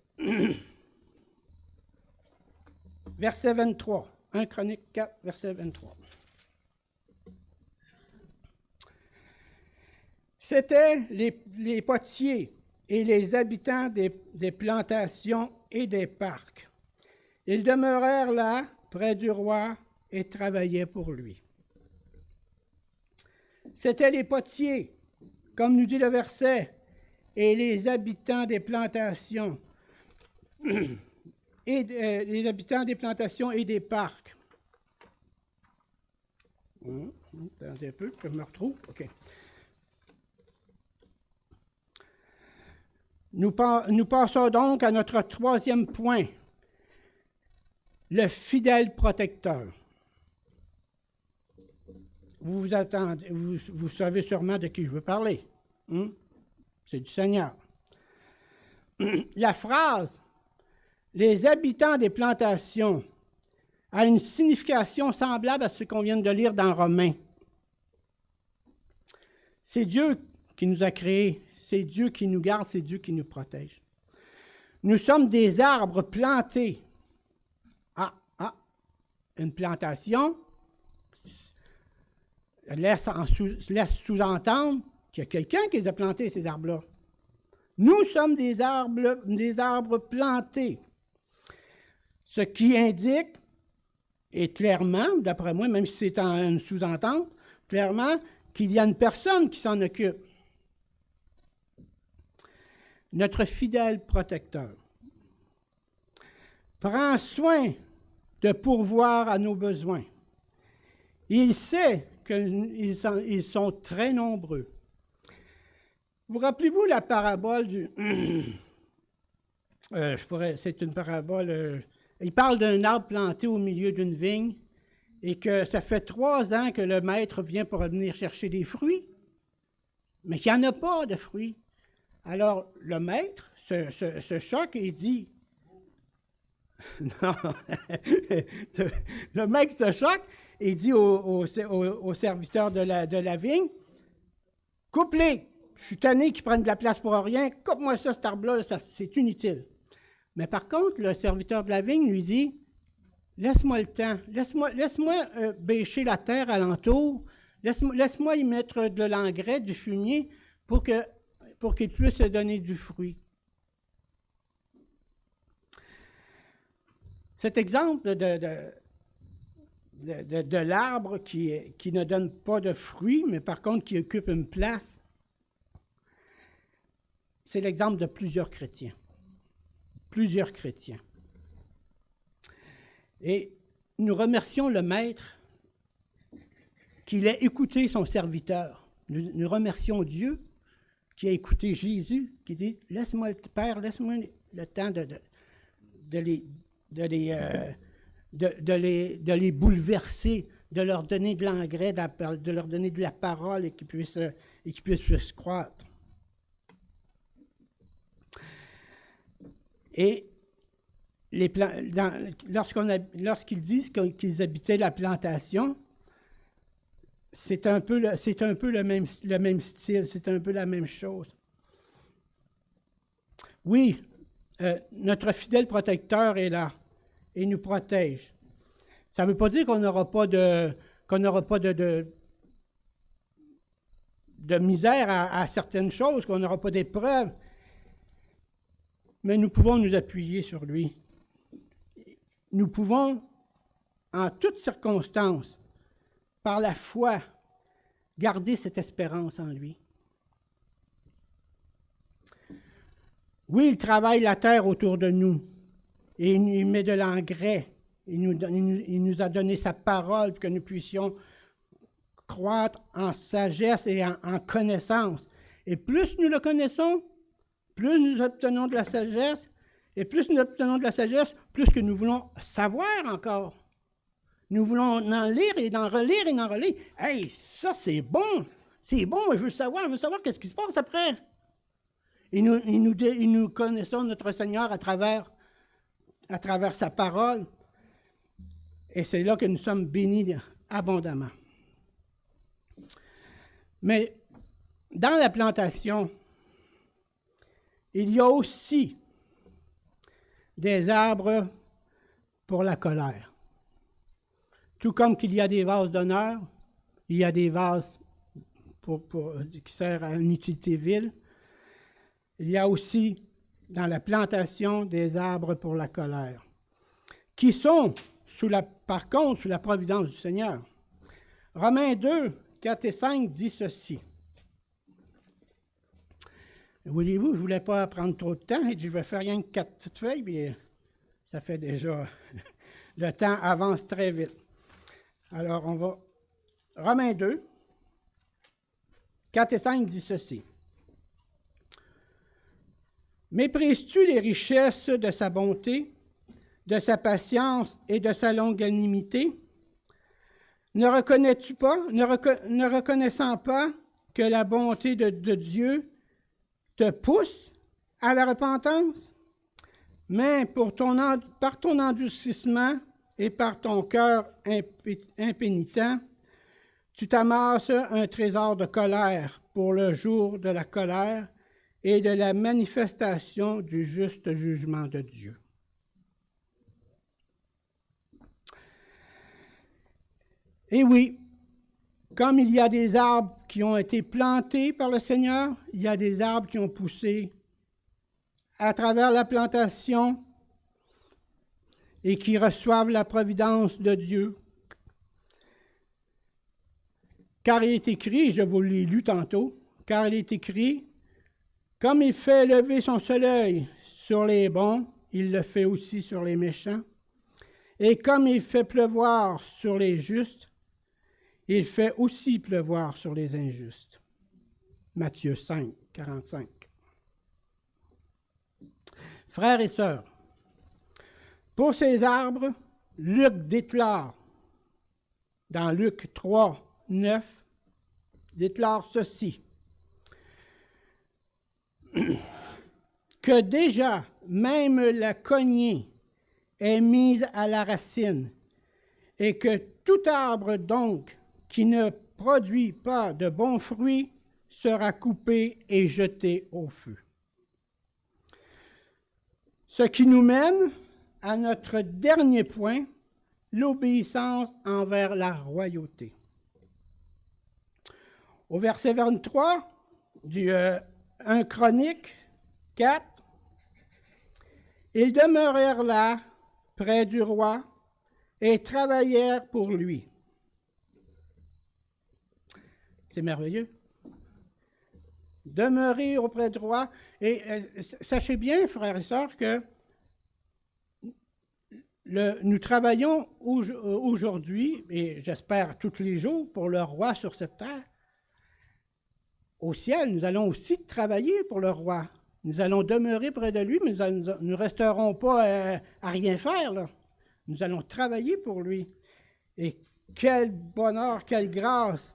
Verset 23. 1 Chronique 4, verset 23. C'étaient les potiers et les habitants des plantations et des parcs. Ils demeurèrent là, près du roi, et travaillaient pour lui. C'étaient les potiers, comme nous dit le verset, et les habitants des plantations, et les habitants des plantations et des parcs. Attendez un peu, je me retrouve. OK. Nous passons donc à notre troisième point, le fidèle protecteur. Vous attendez, vous savez sûrement de qui je veux parler. C'est du Seigneur. La phrase « les habitants des plantations » a une signification semblable à ce qu'on vient de lire dans Romains. C'est Dieu qui nous a créés, c'est Dieu qui nous garde, c'est Dieu qui nous protège. Nous sommes des arbres plantés. Une plantation laisse sous-entendre qu'il y a quelqu'un qui les a plantés, ces arbres-là. Nous sommes des arbres plantés. Ce qui indique, et clairement, d'après moi, même si c'est en une sous-entente, clairement qu'il y a une personne qui s'en occupe. Notre fidèle protecteur prend soin de pourvoir à nos besoins. Il sait qu'ils sont très nombreux. Vous rappelez-vous la parabole du... c'est une parabole... il parle d'un arbre planté au milieu d'une vigne et que ça fait 3 ans que le maître vient pour venir chercher des fruits, mais qu'il n'y en a pas de fruits. Alors, le maître se choque et dit... non, le maître se choque et dit au serviteur de la vigne, « Coupe-les! Je suis tanné qu'ils prennent de la place pour rien. Coupe-moi ça, cet arbre-là, c'est inutile. » Mais par contre, le serviteur de la vigne lui dit, « Laisse-moi le temps. Laisse-moi bêcher la terre alentour. Laisse-moi y mettre de l'engrais, du fumier, pour qu'il puisse donner du fruit. » Cet exemple de l'arbre qui ne donne pas de fruits, mais par contre qui occupe une place, c'est l'exemple de plusieurs chrétiens. Plusieurs chrétiens. Et nous remercions le Maître qu'il ait écouté son serviteur. Nous remercions Dieu qui a écouté Jésus, qui dit « Laisse-moi, Père, laisse-moi le temps de les bouleverser, de leur donner de l'engrais, de leur donner de la parole et qu'ils puissent croître. » Et lorsqu'ils disent qu'ils habitaient la plantation, c'est un peu le même style, c'est un peu la même chose. Oui, notre fidèle protecteur est là et nous protège. Ça ne veut pas dire qu'on n'aura pas de misère à certaines choses, qu'on n'aura pas d'épreuves, mais nous pouvons nous appuyer sur lui. Nous pouvons, en toutes circonstances, par la foi, garder cette espérance en lui. Oui, il travaille la terre autour de nous et il met de l'engrais. Il nous a donné sa parole pour que nous puissions croître en sagesse et en connaissance. Et plus nous le connaissons, plus nous obtenons de la sagesse, et plus nous obtenons de la sagesse, plus que nous voulons savoir encore. Nous voulons en lire et d'en relire et d'en relire. Hey, ça c'est bon! C'est bon, je veux savoir qu'est-ce qui se passe après. Et nous connaissons notre Seigneur à travers sa parole. Et c'est là que nous sommes bénis abondamment. Mais dans la plantation, il y a aussi des arbres pour la colère. Tout comme qu'il y a des vases d'honneur, il y a des vases qui servent à une utilité vile. Il y a aussi dans la plantation des arbres pour la colère, qui sont, par contre, sous la providence du Seigneur. Romains 2, 4 et 5 dit ceci. Voyez-vous, je ne voulais pas prendre trop de temps, et je vais faire rien que 4 petites feuilles, puis ça fait déjà... le temps avance très vite. Alors, on va... Romains 2, 4 et 5 dit ceci. Méprises-tu les richesses de sa bonté, de sa patience et de sa longanimité? Ne reconnais-tu pas, ne reconnaissant pas que la bonté de Dieu te pousse à la repentance? Mais par ton endurcissement et par ton cœur impénitent, tu t'amasses un trésor de colère pour le jour de la colère et de la manifestation du juste jugement de Dieu. Et oui, comme il y a des arbres qui ont été plantés par le Seigneur, il y a des arbres qui ont poussé à travers la plantation et qui reçoivent la providence de Dieu. Car il est écrit, je vous l'ai lu tantôt, car il est écrit, comme il fait lever son soleil sur les bons, il le fait aussi sur les méchants. Et comme il fait pleuvoir sur les justes, il fait aussi pleuvoir sur les injustes. Matthieu 5, 45. Frères et sœurs, pour ces arbres, Luc déclare, dans Luc 3, 9, déclare ceci, que déjà même la cognée est mise à la racine, et que tout arbre donc qui ne produit pas de bons fruits sera coupé et jeté au feu. Ce qui nous mène à notre dernier point, l'obéissance envers la royauté. Au verset 23 du 1 Chronique 4, ils demeurèrent là, près du roi, et travaillèrent pour lui. C'est merveilleux. Demeurer auprès du roi. Et sachez bien, frères et sœurs, que nous travaillons aujourd'hui, et j'espère tous les jours, pour le roi sur cette terre. Au ciel, nous allons aussi travailler pour le roi. Nous allons demeurer près de lui, mais nous ne resterons pas à rien faire, là. Nous allons travailler pour lui. Et quel bonheur, quelle grâce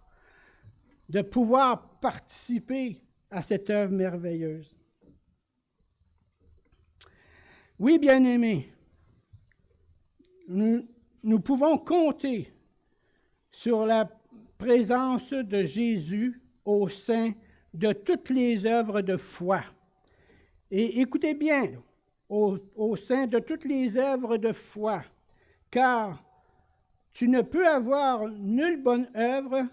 de pouvoir participer à cette œuvre merveilleuse. Oui, bien-aimés, nous pouvons compter sur la présence de Jésus au sein de toutes les œuvres de foi. Et écoutez bien, au sein de toutes les œuvres de foi, car tu ne peux avoir nulle bonne œuvre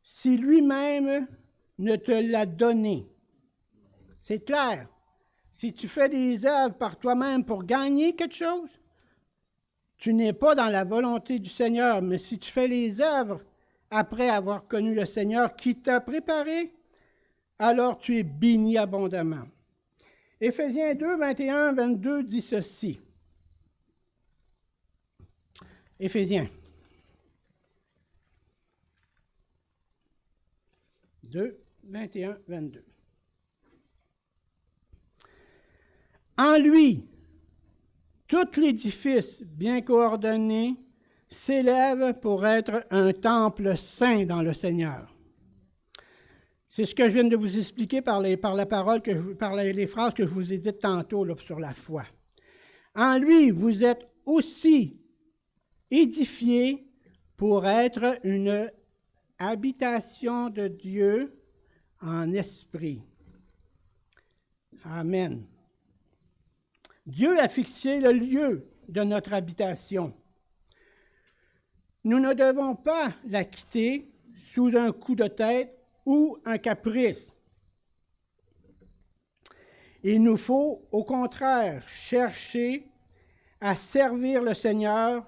si lui-même ne te l'a donné. C'est clair. Si tu fais des œuvres par toi-même pour gagner quelque chose, tu n'es pas dans la volonté du Seigneur. Mais si tu fais les œuvres après avoir connu le Seigneur qui t'a préparé, alors tu es béni abondamment. Éphésiens 2, 21, 22 dit ceci. Éphésiens 2, 21, 22. En lui, tout l'édifice bien coordonné s'élève pour être un temple saint dans le Seigneur. C'est ce que je viens de vous expliquer par les phrases que je vous ai dites tantôt là, sur la foi. En lui, vous êtes aussi édifiés pour être une habitation de Dieu en esprit. Amen. Dieu a fixé le lieu de notre habitation. Nous ne devons pas la quitter sous un coup de tête ou un caprice. Il nous faut, au contraire, chercher à servir le Seigneur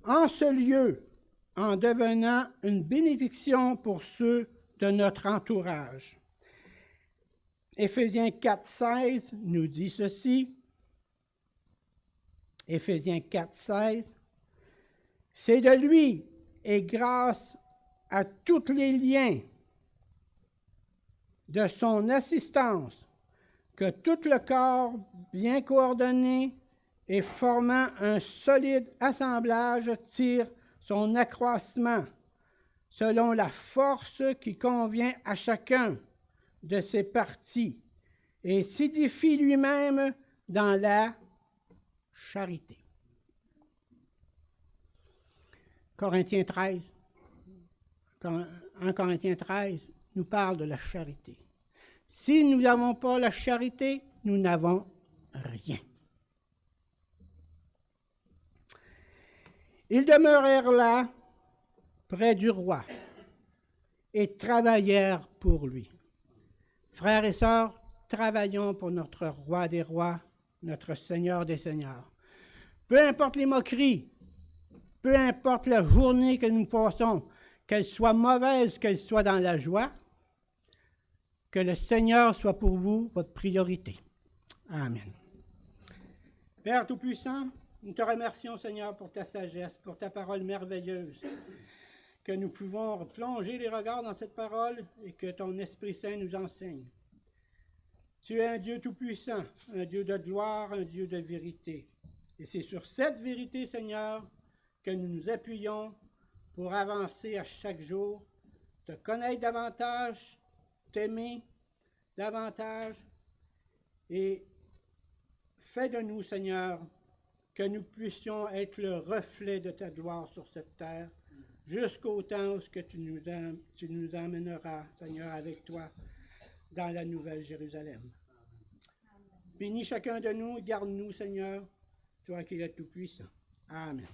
en ce lieu, en devenant une bénédiction pour ceux de notre entourage. Éphésiens 4, 16 nous dit ceci. Éphésiens 4, 16. C'est de lui et grâce à tous les liens de son assistance que tout le corps bien coordonné et formant un solide assemblage tire son accroissement selon la force qui convient à chacun de ses parties et s'édifie lui-même dans la charité. Corinthiens 13, 1 Corinthiens 13 nous parle de la charité. Si nous n'avons pas la charité, nous n'avons rien. Ils demeurèrent là, près du roi, et travaillèrent pour lui. Frères et sœurs, travaillons pour notre roi des rois, notre Seigneur des seigneurs. Peu importe les moqueries, peu importe la journée que nous passons, qu'elle soit mauvaise, qu'elle soit dans la joie, que le Seigneur soit pour vous votre priorité. Amen. Père Tout-Puissant, nous te remercions, Seigneur, pour ta sagesse, pour ta parole merveilleuse, que nous pouvons plonger les regards dans cette parole et que ton Esprit Saint nous enseigne. Tu es un Dieu tout-puissant, un Dieu de gloire, un Dieu de vérité. Et c'est sur cette vérité, Seigneur, que nous nous appuyons pour avancer à chaque jour, te connaître davantage, t'aimer davantage, et fais de nous, Seigneur, que nous puissions être le reflet de ta gloire sur cette terre, jusqu'au temps où tu nous emmèneras, Seigneur, avec toi, dans la nouvelle Jérusalem. Bénis chacun de nous, garde-nous, Seigneur, toi qui es tout-puissant. Amen.